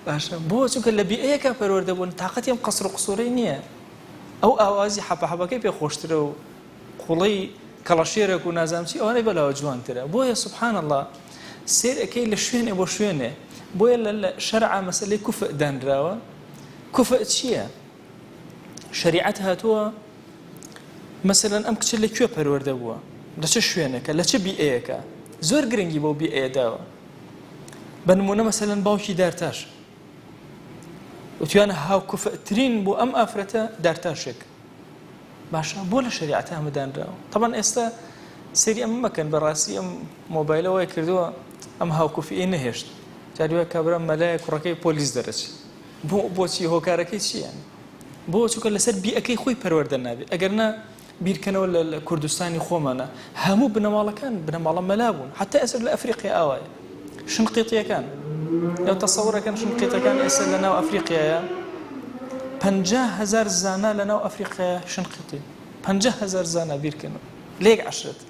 باشە بۆ چونکە لە بیئەیەکە پەروەردە بوون تاقەتی ئەم قەسڕ و قسوورەی نییە ئەو ئاوازی حەپەکەی پێ خۆشترە و قوڵەی کەڵەشێرێک و نازانچی ئەوانەی بەلاوە جوانترە بۆیە سوبحان الله سێر ئەەکەی لە شوێنێ بۆ شوێنێ بۆیە لە شەرع مەسەلەی کوفە دانراوە کوفە چییە؟ شریعەت هاتووە مەسەلەن ئەم کچە لەکوێ پەروەردە بووە لە چه شوێنێکە لە چه بیئەیەکە زۆر گرنگی بۆ بیئەیە داوە بە نمونە مەسەلەن باوکی دارتاش وتیانە هاو کوفەترین بۆ ئەم ئافرەتە دارتاشێک باشە بۆ لە شریعەت هەمەدانراوە طبعا ئێستا سەری ئەم مەکەن بەڕاستی ئەم مۆبایلەوەی کردووە ئەم هاوکوفیە نەهێشت جاریوە کابرا مەلایە کوڕەکەی پۆلیس دەرەچێت بۆچی هۆکارەکەی چییان بۆ چونکە لەسەر بیئەکەی خۆی پەروەردە نابێت ئەگەرنا بیرکەنەوە لە کوردستانی خۆمانە هەموو بنەماڵەکان بنەماڵە مەلا بوون حتا ئێستا لە ئەفریقیا ئاوایە شنقیتیەکان لەو تەسەوڕەکەن شنقیتەکان ئێستا لە ناو ئەفریقیایە 50,000 زانا لە ناو ئەفریقیا شنقیتی 50,000 زانا بیرکەنەوە لێک عشرەت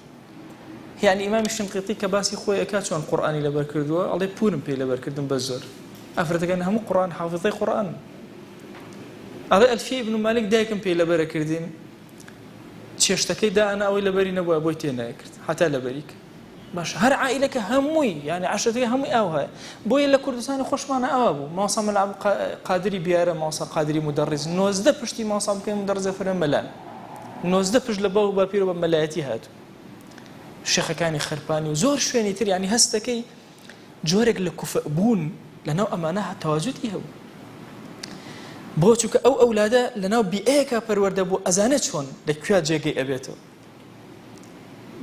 یعنی ئیمامی شنقیتی کە باسی خۆی ئەکا چۆن قورئانی لەبەر کردووە ئەڵێ پورم پێی لەبەرکردن بە زۆر ئافرەتەکان هەموو قورئان حافظەی قورئان ئەڵێ ئەلفیە ئیبن مالک دایکم پێی لەبەرە کردین چێشتەکەی دائنا ئەوەی لەبەری نەبووە بۆی تێنایە کرد حتا لەبەریک باش هەر عائیلەکە هەمووی یعنی عشرەتەکە هەمووی ئاو هەیە بۆیە لە کوردستانی خۆشمانە ئاوا بوو ماوەسا مەلا قادری بیارە ماوەسا قادری مدەڕیس 90 پشتی ماوەسا بکەین مدەڕیزە فەرمێ مەلان 90 پشت لە باو باپیر و بە مەلایەتی هاتوو شێخەکانی خەرپانی و زۆر شوێنی تر یعنی هەستەکەی جۆرێک لە کوفە بوون لەناو ئەمانە تەواجودی هەبوو بۆ چونکە ئەو ئەولادە لەناو بیئەیەکە پەروەردە بوو ئەزانێت چۆن لەکوێ جێگەی ئەبێتەوە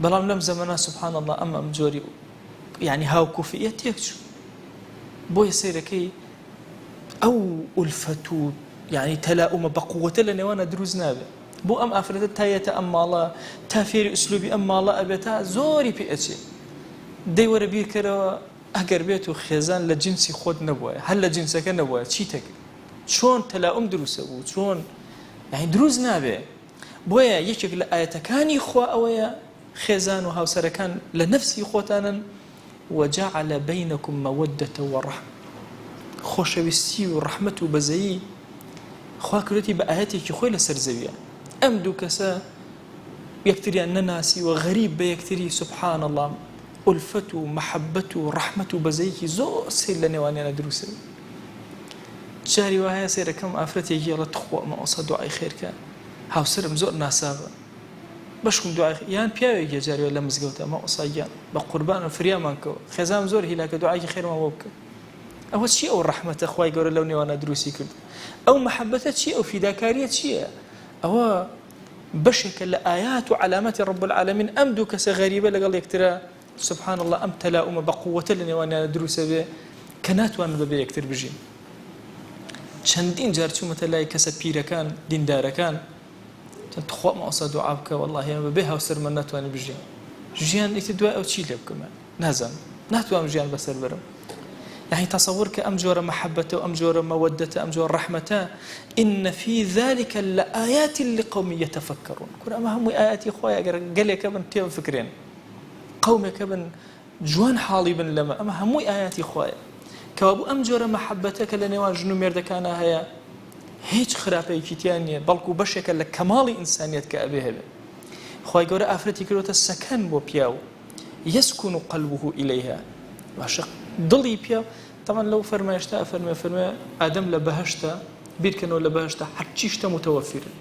بەڵام لەم زەمانە سوبحان الله ئەم جۆری یعنی هاوکوفیە تێک چوو بۆیە سەیرەکەی ئەو ئولفەت و یعنی تەلاؤمە بەقووەتە لە نێوانە دروست نابێت بۆ ئەم ئافرەتە تایەتە ئەم ماڵە تا فێری ئوسلوبی ئەم ماڵە ئەبێتە زۆری پێ ئەچێ دەی وەرە بیرکەرەوە ئەگەر بێت و خێزان لە جنسی خۆت نەبووە هەر لە جنسەکە نەبووە چیتەکە چۆن تەلاؤم دروستە بوو چۆن یعنی دروست نابێ بۆیە یەکێک لە ئاەتەکانی خوا ئەوەیە خێزان و هاوسەرەکان لە نەفسی خۆتانن وجعل بينكم مودة ورحمة خۆشەویستی و ڕەحمەت و بەزەیی خوا کردوتی بە ئاەتێکی خۆی لەسەر زەویە ئەم دوو کەسە یەکتریان نەناسی و غەریب بە یەکتری سبحان الله ئولفەت و مەحەبەت و ڕەحمەت و بەزەیەکی زۆر سیر لە نێوانیانە دروستە جاری وایە سێرەکەم ئافرەتێکی ئەڵێ تخوا مەوەسا دوعای خێرکە هاوسەرم زۆر ناسابە بەشکم دوعای یان پیاوێکی جاریوە لە مزگەوتە مەوەسا گیان بە قوربان و فریامان کەوە خێزام زۆر هیلاکە دوعای خێرمان بۆ بکە ئەوە چی ئەو ڕەحمەتە خوای گەورە لەو نێوانە دروستی کرد ئەو مەحەبەتە چی ئەو فیداکاریە چییە ئەوە بەشێکە لە ئايات و علامەتی رب العالمین ئەم دوو کەسە غەریبە لەگەڵ یەکترە سبحان الله ئەم تەلاؤمە بەقووەتە لە نێوانیانە دروسە بێ کە ناتوانن بەبێ یەکتر بژین چەندین جار چوومەتە لای کەسە پیرەکان دیندارەکان تخوا مەوەسا دوعا بکە وەڵڵاهی ئەمە بێ هاوسەرمان ناتوانێت بژین ژیان ئیتر دوای ئەو چی لێ بکەمە نازانم ناتوانم ژیان بەسەر برم يعني تصور كأم جور محبته وأم جور مودته أم جور رحمته إن في ذلك لآيات لقوم يتفكرون كل أما هم آيات إخوة قال لك ابن تيم فكرين قومك ابن جوان حالي بن لما أما هم آيات إخوة كوابو أم جور محبتك لنوان جنو ميرد كان هيا هيج خرافة كتيانية بلكو بشك لكمال إنسانية كأبيه خوي جور أفرتي كروت السكن بو بياو يسكن قلبه إليها وعشق دڵی پیا طبعا لەو فەرمایشتا فەرمێ ئادەم لە بەهەشتا بیرکەنەوە لە بەهەشتا هەرچی شتە متەوەفرن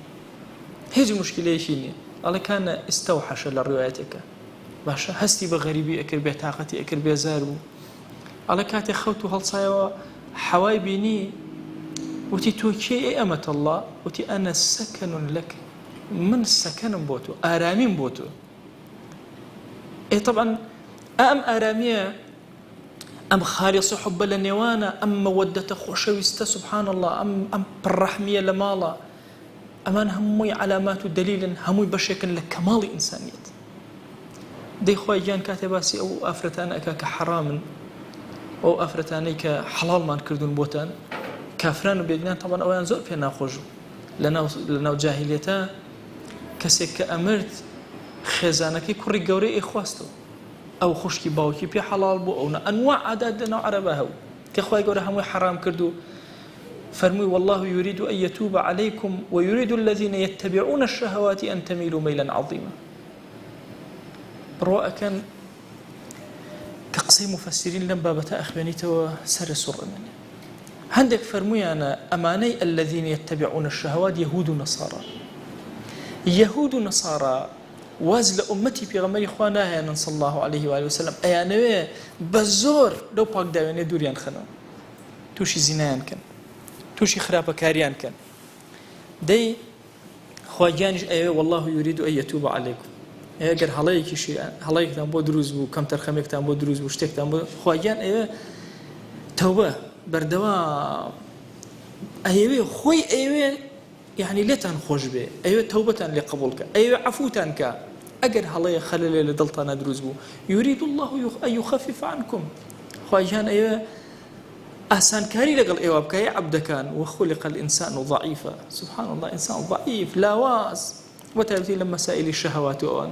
هیچ مشکلەیەکی نییە ئەڵێ کانە ئستەوحەشە لە ڕوایەتێکە باشە هەستی بە غەریبی ئەکرد بێ تاقەتی ئەکرد بێزار بوو ئەڵێ کاتێک خەوت و هەڵسایەوە حەوای بینی وتی تۆ کێ ئەمەت الله وتی ئەنە سەکەن لەک من سەکەنم بۆ تۆ ئارامیم بۆ تۆ طبعا ئەم ئارامیە أم خالص حب لنيوانا أم مودة خوشويسته سبحان الله أم بالرحمية لمالا أمان هموي علامات دليل هموي بشكل لكمال إنسانية دي خواهي جان كاتباسي أو أفرتان أكاك حرام أو أفرتاني كحلال ما نكردون بوتان كافران وبيدنان طبعا أوان زور فينا خوجو لناو جاهليتا كسيك كأمرت خزانكي كوري قوري إخواستو أو خشكي باوكي بي حلال بو أو أنواع عدد نوع عربها كخواهي قوري هموي حرام كردو فرمي والله يريد أن يتوب عليكم ويريد الذين يتبعون الشهوات أن تميلوا ميلا عظيما برواء كان تقسيم مفسرين لم بابتا أخبانيته سر سر مني عندك فرمي أنا أماني الذين يتبعون الشهوات يهود ونصارى يهود ونصارى وازل أمتي في غمري خواناها صلى الله عليه وآله وسلم أيانوي بزور لو باك داوين دوريان خنا توشي زنان كان توشي خرابة كاريان كان دي خواجانش أيوة والله يريد أن يتوب عليكم اگر هلايك شيء هلايك تام بود روز بو كم ترخمك تام بود روز بو شتك تام بود خواجان أيوة توبة بردوا أيوة خوي أيوة يعني لتن خوش به أيوة توبة لقبولك أيوة عفوتانك أجر هلاي خلل لدلتنا دروز بو يريد الله أن يخفف عنكم خواجان أيوة أحسن كاري لقل أيوة بكاي عبد كان وخلق الإنسان ضعيفا سبحان الله إنسان ضعيف لا واس وتأتي لما مسائل الشهوات وأن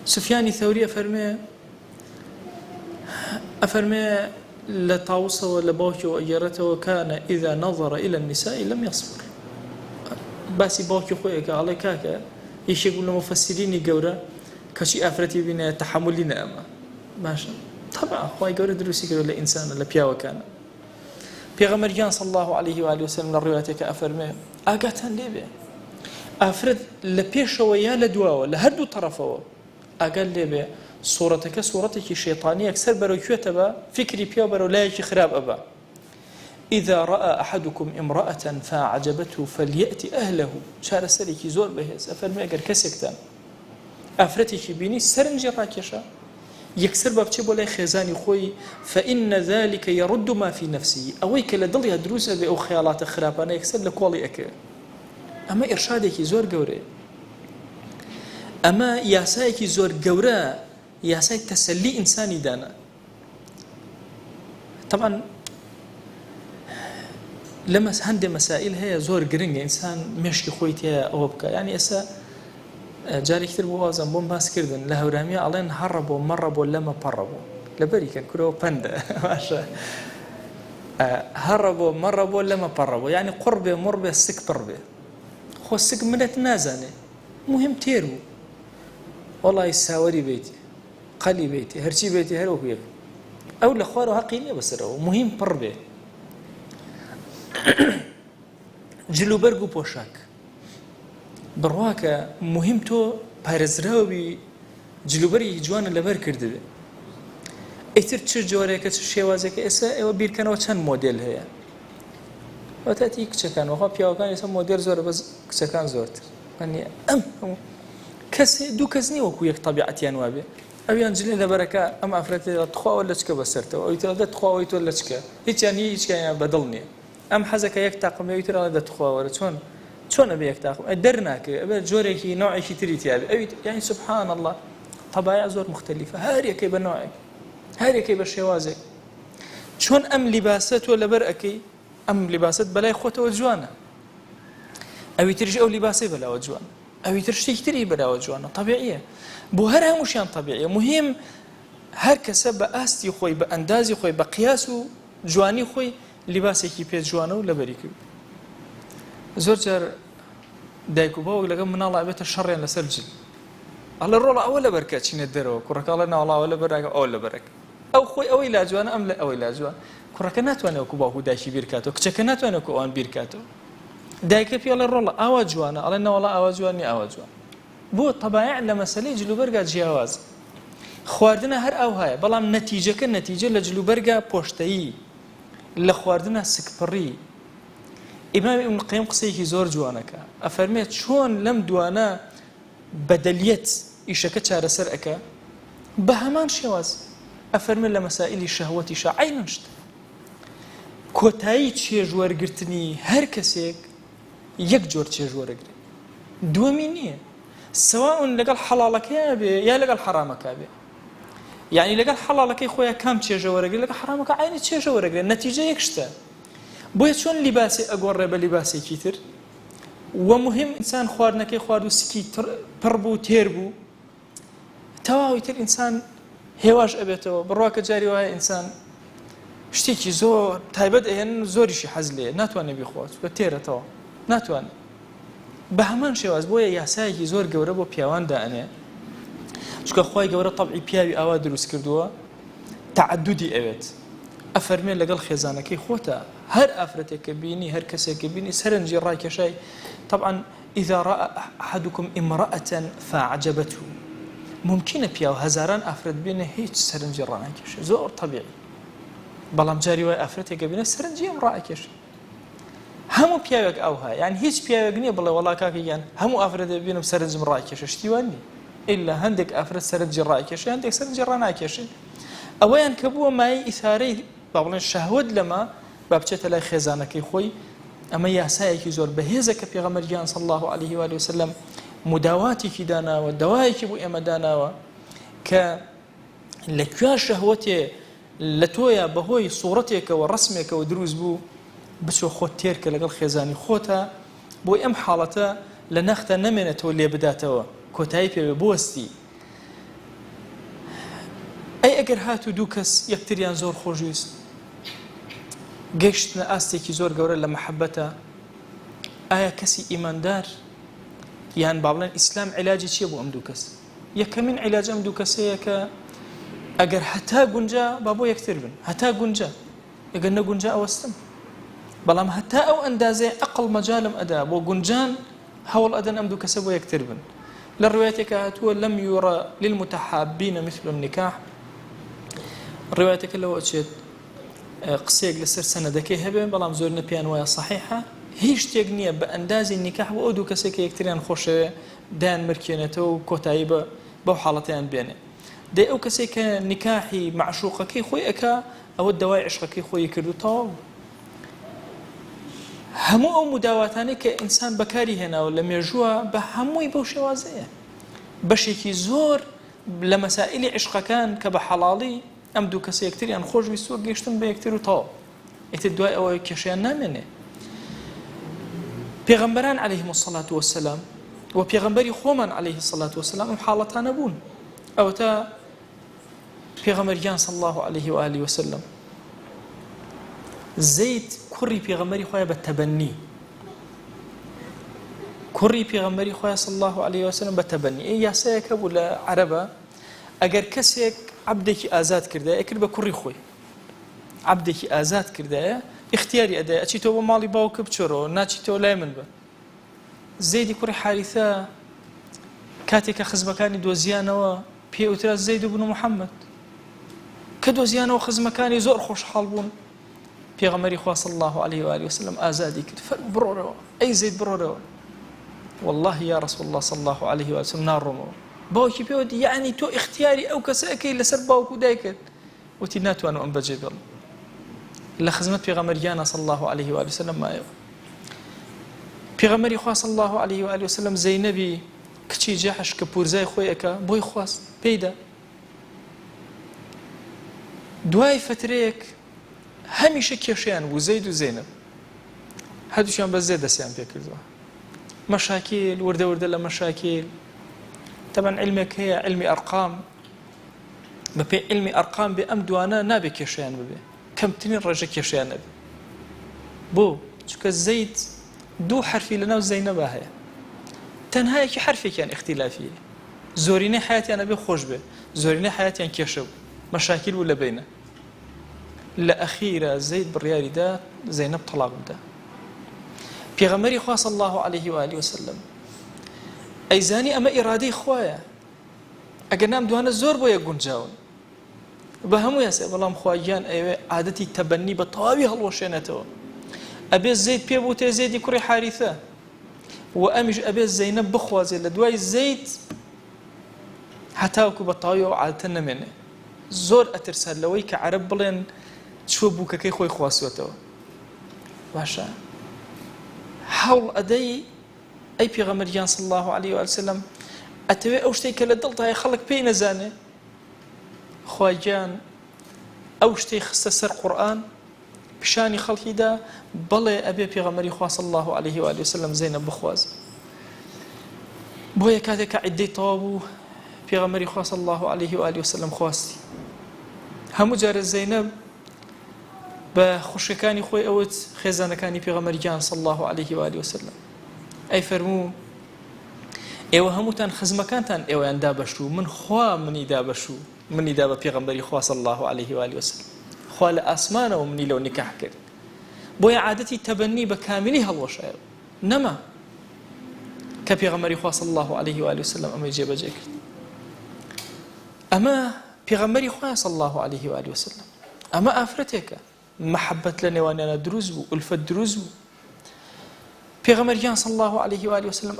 سفيان الثوري أفرمي لطاوسه ولباوكي وأجرته وكان إذا نظر إلى النساء لم يصبر باسي باوكي خويك على كاكا يشي يقول مفسرين يقورا كشي أفرتي بنا تحملنا أما ماشا طبعا خوي يقورا دروسي كرو لإنسان لبياوة كان بيغمر جان صلى الله عليه وآله وسلم للرواياتك أفرمي آقاتان ليبه أفرد لبيشه ويا لدواوه لهدو طرفه أقل ليبه صورتك شيطانية أكثر برو كيوتبا فكري بيو برو لا يجي خراب أبا إذا رأى أحدكم امرأة فأعجبته فليأتي أهله شار سريكي زور بهز أفرمي أقر كسكتان أفرتك بيني سرنجي راكشا يكسر بابتي بولاي خزاني خوي فإن ذلك يرد ما في نفسي أويك لدلي هدروسة بأو خيالات خرابانا يكسر لكوالي أكا أما إرشادك زور قوري أما ياسايك زور قوري ياساي تسلي إنساني دانا طبعا لما هندي مسائل هي زور قرنج إنسان مشكي خويتها أو بكا يعني أسا جاري كتير بوازن بوم باس كردن لهورامية علين هربوا مربوا لما بربوا لبريكا كرو باندا ماشا هربوا مربوا لما بربوا يعني قربة مربة سك بربة خو السك منت نازنة مهم تيرو والله يساوري بيتي قلي بيتي هرشي بيتي هرو بيك أو لخوارو هقيني بس رو مهم بربة جلو برقو بوشاك برواك مهم تو بارزراوي جلوبري جوان لبر كرده ايتر چه جواريك چه شوازك اسا او بيركنو چند مدل هي وتاتي كچكن وها بياوكان اسا مدل زور بس كچكن زورت يعني كس دو كزني وكو يك طبيعتي انوابه او ينجلي لبركه ام افرت تخوا ولا چك بسرته او يتر تخوا ويت ولا چك هيك يعني هيك يعني بدلني ام حزك يك طاقم يتر هذا تخوا ولا شون أبي يكتاخم أدرناك أبي جورك نوعي شيء تريتي أبي يعني سبحان الله طبائع زور مختلفة هاري كيف نوعك هاري كيف الشوازك شون أم لباسات ولا برأكي أم لباسات بلا خوته وجوانا أبي ترجع أو لباسي بلا وجوانا أبي ترجع تشتري بلا وجوانا طبيعية بوهرها مش يعني طبيعية مهم هر كسب بأستي خوي بأندازي خوي بقياسه جواني خوي لباسي كيف جوانا ولا بريكي زور جار دايكو باو لقى من الله عبيت الشر يعني لسرجل الله الرولا أولا بركة شين الدرو كرك الله نا الله أولا بركة أولا بركة أو خوي أو علاج وأنا أم لا أو علاج وأنا كركنات وأنا أكو باو دايشي بيركاتو كشكنات وأنا أكو أن بيركاتو دايك في الله الرولا أواج وأنا الله نا والله أواج وأني أواج وأنا بو طبيعي لما سلي جلو بركة جواز خواردنا هر أو هاي بلام نتيجة كنتيجة لجلو بركة بوشتي لخواردنا سكبري إمام ابن القيم قصيكي زور جوانك أفرميت شون لم دوانا بدليت إيشاكا چارە سەر ئەکا بە هەمان شێواز ئەفەرمێ لە مەسائلی شەهوەتی عەینەن شتە کۆتایی چێژوەرگرتنی هەر کەسێک یەک جۆر چێژوەرەگرێت دووەمی نییە سەواون لەگەڵ حەڵاڵەکەیە بێ یا لەگەڵ حەرامەکە بێ یعنی لەگەڵ حەڵاڵەکەی خۆیان کام چێژەوەرەگرێت لەگەڵ حەرامەکە عینی چێژەوەرەگرێت نەتیجە یەک شتە بۆیە چۆن لیباسی ئەگۆڕێ بە لیباسێکی تر وە مهم ئینسان خواردنەکەی خوارد و سکی پڕ بوو تێر بوو تەواوی تر ئینسان هێواش ئەبێتەوە بڕواکە جاری وایە ئینسان شتێکی زۆر تایبەت ئەهێن زۆریشی حەز لێ ناتوانێت بیخوات کە تێرەتەوە ناتوانێت بە هەمان شێواز بۆیە یاسایەکی زۆر گەورە بۆ پیاوان دائەنێ چونکە خوای گەورە تەبعی پیاوی ئاوا دروست کردووە تعددی ئەوێت ئەفەرمێ لەگەڵ خێزانەکەی خۆتە هەر ئافرەتێک کە بینی هەر کەسێک کە بینی سەرنجی ڕاکێشای طبعا إذا رأى أحدكم امرأة فأعجبته ممکنە پیاو هەزاران ئافرەت بینە هیچ سەرنجی ڕاکێشێ زۆر طبیعی بەڵام جاری وای ئافرەتێک کە بینە سەرنجی ئەم ڕاکێشێ هەموو پیاوێک ئەوها یعنی هیچ پیاوێک نییە بڵێ وەڵا کاکەیان هەموو ئافرەتێ بینم سەرنجم ڕاکێشە شتیوان نی ئللا هەندێک ئافرەت سەرنجی ڕاکێشێ هەندێک سەرنجی ڕاناکێشێ ئەوەیان کە بووە مای ئیثارەی با بڵێن شەهوەت لەما با بچێتە لای خێزانەکەی خۆی ئەمە یاسایەکی زۆر بەهێزە کە پێغەمبەرگیان صلی الله عليه و وسلم مداواتێکی داناوە دەوایەکی بۆ ئێمە داناوە کە لەکوێ شەهوەتێ لە تۆیە بەهۆی سوورەتێکەوە ڕسمێکەوە دروست بوو بچۆ خۆت تێرکە لەگەڵ خێزانی خۆتە بۆی ئەم حاڵەتە لە نەختە نەمێنێتەوە لێ بداتەوە کۆتایی پێوێ بوەستی ئەی ئەگەر هات و دوو کەس یەکتریان زۆر خۆشویست گەشتنە ئاستێکی زۆر گەورە لە مەحەبەتە ئایا کەسی ئیماندار یان با بڵێن ئیسلام عیلاجی چییە بۆ ئەم دوو کەس یەکەمین عیلاج ئەم دوو کەسەیە کە ئەگەر هەتا گونجا با بۆ یەکتر بن هەتا گونجا ئەگەر نەگونجا ئەوەستم بەڵام هەتا ئەو ئەندازەیە ئەقڵ مەجالم ئەدا بۆ گونجان هەوڵ ئەدەن ئەم دوو کەسە بۆ یەکتر بن لە ڕوایەتێکە هاتووە لەم یوڕە للمتحابین مثل النکاح ڕوایەتێکە لەوە ئەچێت قسەیەک لەسەر سەنەدەکەی هەبێ بەڵام زۆر نەپیان وایە صحیحە هیچ شتێک نییە بە ئەندازی نیکاح بۆ ئەو دوو کەسێک کە یەکتریان خۆشەوێ دایان مرکێنێتەوە و کۆتایی بەو حاڵەتیان بێنێ دەی ئەو کەسێک کە نیکاحی معشوقەکەی خۆی ئەکا ئەوە دەوای عشقەکەی خۆی کردو تەواو هەموو ئەو مداواتانەی کە ئینسان بەکاری هێناوە لە مێژووە بە هەمووی بەو شێوازەیە بەشێکی زۆر لە مەسائلی عشقەکان کە بە حەڵاڵی ئەم دوو کەسە یەکتریان خۆشویستووە گەیشتن بە یەکتر و تەواو ئیتر دوای ئەوە کێشیان نامێنێ پێغەمبەران عەلەیهیم الصەلاة وەسەلام و پێغەمبەری خۆمان عەلەیه الصەلاة وەسەلام ئەم حاڵەتانە بوون ئەوەتە پێغەمبەریان صلی الله عليه و آله وسلم زەید کوڕی پێغەمبەری خۆیان بە تەبەنی کوڕی پێغەمبەری خۆیان صلی الله عليه وسلم بە تەبەنی ئەی یاسایەکە بوو لە عەرەبە ئەگەر کەسێک عەبدێکی ئازاد کردایە ئەکرد بە کوڕی خۆی عەبدێکی ئازاد کردایە اختیاری ئەدایە ئەچیتەوە بۆ ماڵی باوکە بچۆرەوە ناچیتەوە لای من بە زەیدی کوڕی حارثە کاتێک کە خزمەکانی دۆزیانەوە پێوترا زەید بن محەممەد کە دۆزیانەوە خزمەکانی زۆر خۆشحاڵ بوون پێغەمبەری خوا صلی الله عليه و آله وسلم ئازادی کرد بڕۆرەوە ئەی زەید بڕۆرەوە والله یا رسول الله صلی الله عليه و آله وسلم ناڕۆمەوە باوکی پێوتی یعنی تۆ اختیاری ئەو کەسە ئەەکەی لەسەر باوک و دایکت وتی ناتوانم ئەم بەجێ بێڵم لە خزمەت پێغەمبەریانە صلی الله عليه و آله وسلم مایەوە پێغەمبەری خوا صلی الله عليه و آله وسلم زەینەبی کچی جەحش کە پورزای خۆی ئەکا بۆی خواست پێیدا دوای فترەیەک هەمیشە کێشیان بوو زەید و زەینەب هەردووشیان بە زێ دەستیان پێ کردووە مەشاکیل وردە وردە لە مەشاکیل طبعا علمێک هەیە علمی ئەرقام بەپێی علمی ئەرقام بێ ئەم دوانە نابێ کێشیان ببێ کەمترین ڕێژە کێشیان نەبێ بۆ چونکە زەید دوو حرفی لەناو زەینەبا هەیە تەنها یەکی حرفێکیان اختیلافیە زۆرینەی حیاتیان ئەبێ خۆش بێ زۆرینەی حیاتیان کێشە بوو مەشاکیل بوو لە بینە لە ئەخیرە زەید بڕیاری دا زەینەب تەلاق بدا پێغەمبەری خوا صلی الله عليه و آله وسلم ئەیزانی ئەمە ئیرادەی خوایە ئەگەر نام دوانە زۆر بۆ یەک گونجاون بە هەموو یاسێ بەڵام خواگیان ئەوێ عادەتی تەبەنی بە تەواوی هەڵوەشێنێتەوە ئەبێ زەید پێ بوو تێ زەیدی کوڕی حارثە و ئەمیش ئەبێ زەینەب بخوازێت لە دوای زەید هەتاوکو بە تەواوی ئەو عادەتە نەمێنێ زۆر ئەترسات لەوەی کە عەرەب بڵێن چوە بووکەکەی خۆی خواستوێتەوە. باشە هەوڵ ئەدەی ئەی پێغەمبەریان صلی الله عليه وسلم ئەتەوێ ئەو شتێک کە لە دڵتایە خەڵک پێی نەزانێ خوای گیان ئەو شتەی خستە سەر قورئان پیشانی خەڵکیدا بەڵێ ئەبێ پێغەمبەری خوا صلی الله عليه وسلم زەینەب بخوازە. بۆیە کاتێک کە عیدەی تەواو بوو پێغەمبەری خوا صلی الله عليه وسلم خواستی. هەموو جارە زەینەب بە خوشکەکانی خۆی ئەوت خێزانەکانی پێغەمبەری گیان صلی الله عليه وسلم ئەی فەرموو ئێوە هەمووتان خزمەکانتان ئێوەیان دابەشوو من خوا منی دابەشوو منی دا بە پێغەمبەری خوا صلی الله عليه وسلم خوا لە ئاسمانەوە منی لەو نیکاح کرد. بۆیە عادەتی تەبەنی بە کاملی هەڵوەشایە نەما کە پێغەمبەری خوا صلی الله عليه وسلم ئەمەی جێبەجێ کرد. ئەمە پێغەمبەری خوا صلی الله عليه وسلم ئەمە ئافرەتێکە محەبەت لە نێوانیانە دروست بوو ئولفەت دروست بوو. پێغەمبەریان صلی الله عليه وسلم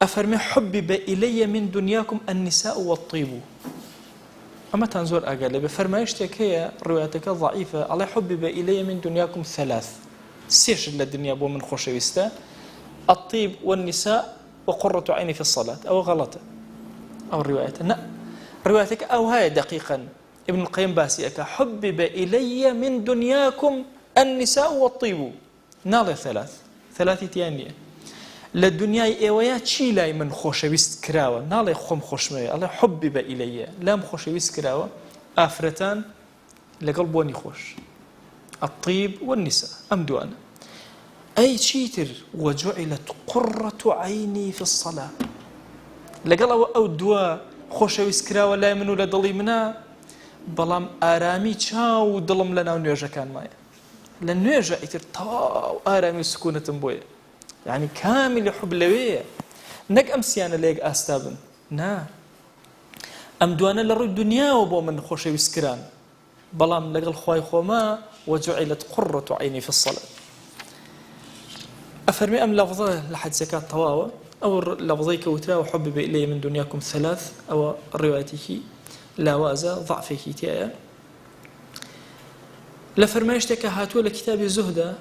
ئەفەرمێ حبب إلي من دنياكم النساء والطيب. ئەمە تان زۆر ئاگەر لێبێ فەرمایشتێک هەیە ڕوایەتەکە ضعیفە ئەڵێ حبب إلي من دنياكم ثلاث سێشت لە دنیا بۆ من خۆشەویستە الطيب والنساء وقرة عيني في الصلاة أو غلطة أو رواية لا روايتك أو هاي دقيقا ابن القيم باسيك حبب إلي من دنياكم النساء والطيب ناڵێ ثلاثی تیانە لە دنیای ئێوەیە چی لای من خۆشەویست کراوە ناڵێ خۆم خۆشمەوێ ئەڵێ حبب إلي لام خۆشەویست کراوە ئافرەتان لەگەڵ بۆنی خۆش الطيب والنساء ئەم دوانە ئەی چیتر وجعلت قرة عيني في الصلاة لەگەڵ ئەو دووە خۆشەویست کراوە لای من و لە دڵی منە بەڵام ئارامی چاو و دڵم لە ناو نوێژەکانمایە لە نوێژە ئیتر تەواو ئارامی و سکوونەتم بۆیە یعنی کامیلی حب لەوەیە نەک ئەم سیانە لە یەک ئاستا بن نا ئەم دوانە لە ڕووی دنیاوە بۆ من خۆشەویست کران بەڵام لەگەڵ خوای خۆما وجعلت قرة عيني في الصلاة. أفرمي أم لفظة لحد زكاة طواوة أو لفظي كوترا وحبب إلي من دنياكم ثلاث أو روايته لا وازا ضعفه تيايا لفرمايشتك هاتوا لكتاب زهدة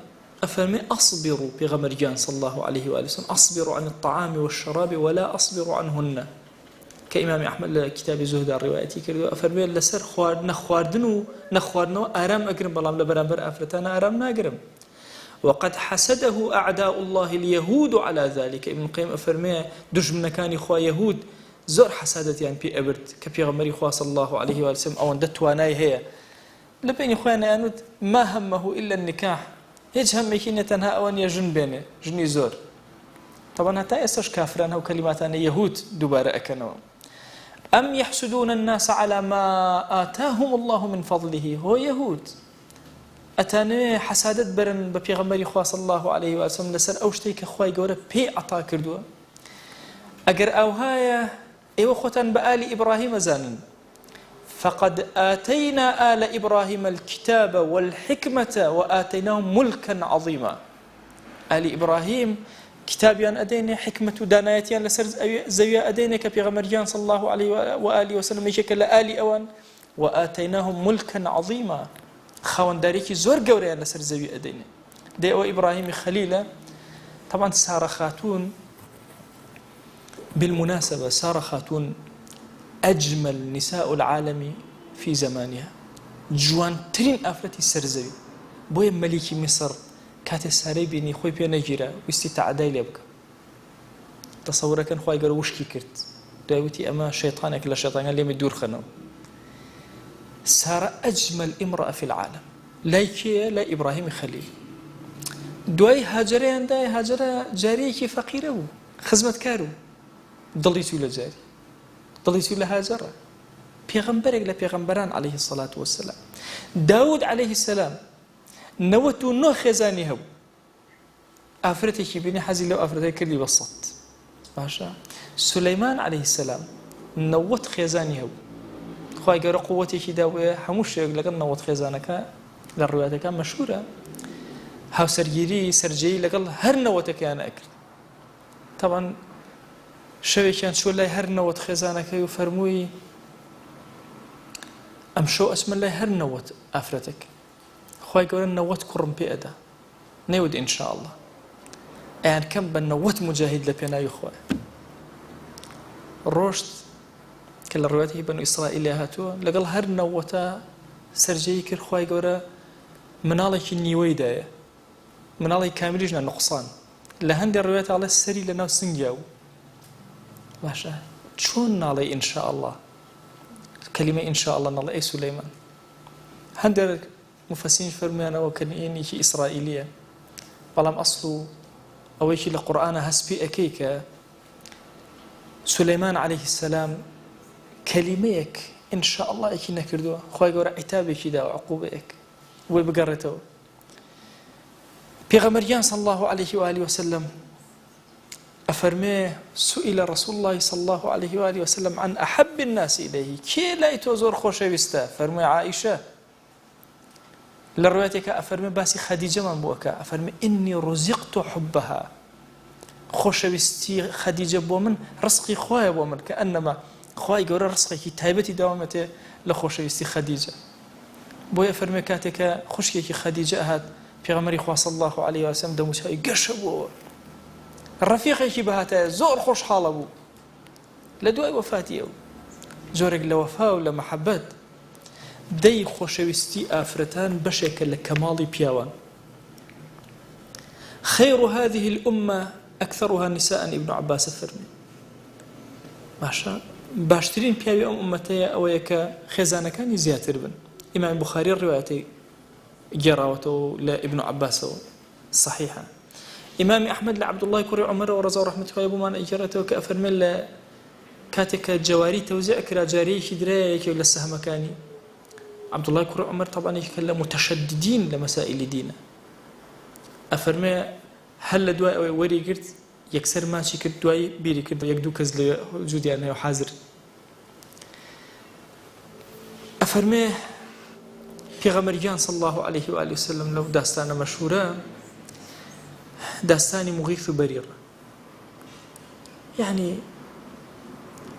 أفرمي أصبر بغمرجان صلى الله عليه وآله وسلم أصبر عن الطعام والشراب ولا أصبر عنهن كإمام أحمد لكتاب زهدة روايتي كردو أفرمي لسر نخواردنو آرام أقرم بلام لبرامبر أفرتانا آرام ناقرم وقد حسده أعداء الله اليهود على ذلك ابن القيم أفرمي دجمنا كان إخوة يهود زور حسادت يعني بي أبرد كبيغمبري إخوة صلى الله عليه وسلم أو اندتواناي هي لبين إخوانا يانود ما همه إلا النكاح هيج همي كينة تنها أوان يجن بينه جني زور طبعا هتا يساش كافران هو كلماتان يهود دوباره أكنوا أم يحسدون الناس على ما آتاهم الله من فضله هو يهود ئەتانێ حەسادەت بەرن بە پێغەمبەری خوا صلی الله عليه وسلم لەسەر ئەو شتەی کە خوای گەورە پێی عەتا کردووە. ئەگەر ئەوهایە ئێوە خۆتان بە ئالی ئیبراهیم ئەزانن فقد آتينا آل إبراهيم الكتاب والحكمة وآتيناهم ملكا عظيما. آل إبراهيم كتابيان أدينا حكمة دانايتيان لسر زويا أدينا كبيغمريان صلى الله عليه وآله وسلم يشكل آل أوان وآتيناهم ملكا عظيما خاوەندارێکی زۆر گەورەیان لەسەر زەوی ئەدەینێ دەی ئەوە ئیبراهیمی خەلیلە طبعا سارە خاتون بالمناسبة سارة خاتون أجمل نساء العالم في زمانها جوان ترين ئافرەتی سەرزەوی بۆیە مەلیکی میسر کاتێ سارەی بینی خۆی پێ نەگیرە ویستی تەعادای لێ بکە تەسەورەکەن خوای گەورە وشکی کرد دوای وتی ئەمە شەیطانێک لە شەیطانەکان لێمە دوورخەنەوە. سارة أجمل امرأة في العالم لايكي لا إبراهيم خليل دوای هاجرەیان دای هاجرە جارەیەکی فەقیرە بوو خزمەت کارو دڵیتو لە جاری دڵیتو لە هاجرە پێغەمبەرێک لە پێغەمبەران عليه الصلاة والسلام داود عليه السلام 99 خێزانی هەبوو ئافرەتێکی بینی حەزی لەو ئافرەتەی کردی بە 100 باشە. سولەیمان عليه السلام 90 خێزانی هەبوو خوای گەورە قووەتێکی داوێ هەموو شتێک لەگەڵ 90 خێزانەکە لە ڕوایەتەکان مەشهورە هاوسەرگیری سەرجەیی لەگەڵ هەر 90ەکەیان ئەکرد. طبعا شەوێکیان چوە لای هەر 90 خێزانەکەی و فەرمووی ئەم شەو ئەچمە لای هەر نەوەت ئافرەتێک خوای گەورە نەوەت کوڕم پێ ئەدا نەیوت ئینشاءالله ئەیان کەم بە نەوەت مجاهید لە پێناوی خۆی ڕۆشت کە لە ڕوایەتی بەنو ئیسرائیل هاتووە لەگەڵ هەر نەوەتە سەرجەیی کرد خوای گەورە مناڵێکی نیوەی دایە مناڵی کامیلیش نە نوقسان لە هەندێک ڕوایەت ئاڵێ سەری لە ناو سنگیا و باشە چۆن ناڵێ ئینشاءالله کەلیمە ئینشاءالله ناڵێ ئەی سولەیمان هەندێک مفەسرین فەرمویانەوە کە نێنێکی ئیسرائیلیە بەڵام ئەسڵ و ئەوەیکی لە قورئانە هەسپی ئەەکەی کە سولەیمان عەلەیهی السەلام کەلیمەیەک ئینشاءالله ئەکی نەکردووە خوای گەورە عیتابێکی داوە عقوبەیەک وی بگەڕێتەوە پێغەمبەریان صلی الله عليه وآله وسلم أفرمي سئل رسول الله صلى الله عليه وآله وسلم عن أحب الناس إليه كي لا يتوزور خوشة بستا فرمي عائشة للروايتك أفرمي باسي خديجة من بوكا أفرمي إني رزقت حبها خوشة بستي خديجة بومن رزقي خوايا بومن كأنما خواي قورا رزقي كي تايبتي دوامته لخوشة بستي خديجة بويا فرمي كاتك خوشكي خديجة هات في غمري خوا صلى الله عليه وسلم دموسها قشبوا ڕەفیقێکی بەهاتایە زۆر خۆشحاڵە بوو لە دوای وەفاتیەوە زۆرێک لە وەفا و لە مەحەبەت دەی خۆشەویستی ئافرەتان بەشێکە لە کەماڵی پیاوان خير هذه الأمة أكثرها نساء ابن عباس فرمي باشا باشترين پیاوی ئەم ئومەتەیە ئەوەیە کە خێزانەکانی زیاتر بن ئیمام بوخاری ڕوایەتی گێڕاوەتەوە لە ابن عباسەوە صحیحە إمام أحمد لعبد الله كوري عمر ورضا ورحمة الله بمان إجارته كأفرمل كاتك جواري توزيع كرا جاري كدرايك ولا السهم كاني عبد الله كوري عمر طبعا يتكلم متشددين لمسائل دينه أفرمي هل دواء وري قلت يكسر ماشي كرت دواء بيري كرت يقدو كز لوجودي أنا حاضر أفرمي في غمريان صلى الله عليه وآله وسلم لو داستان مشهورة داستاني مغيث برير يعني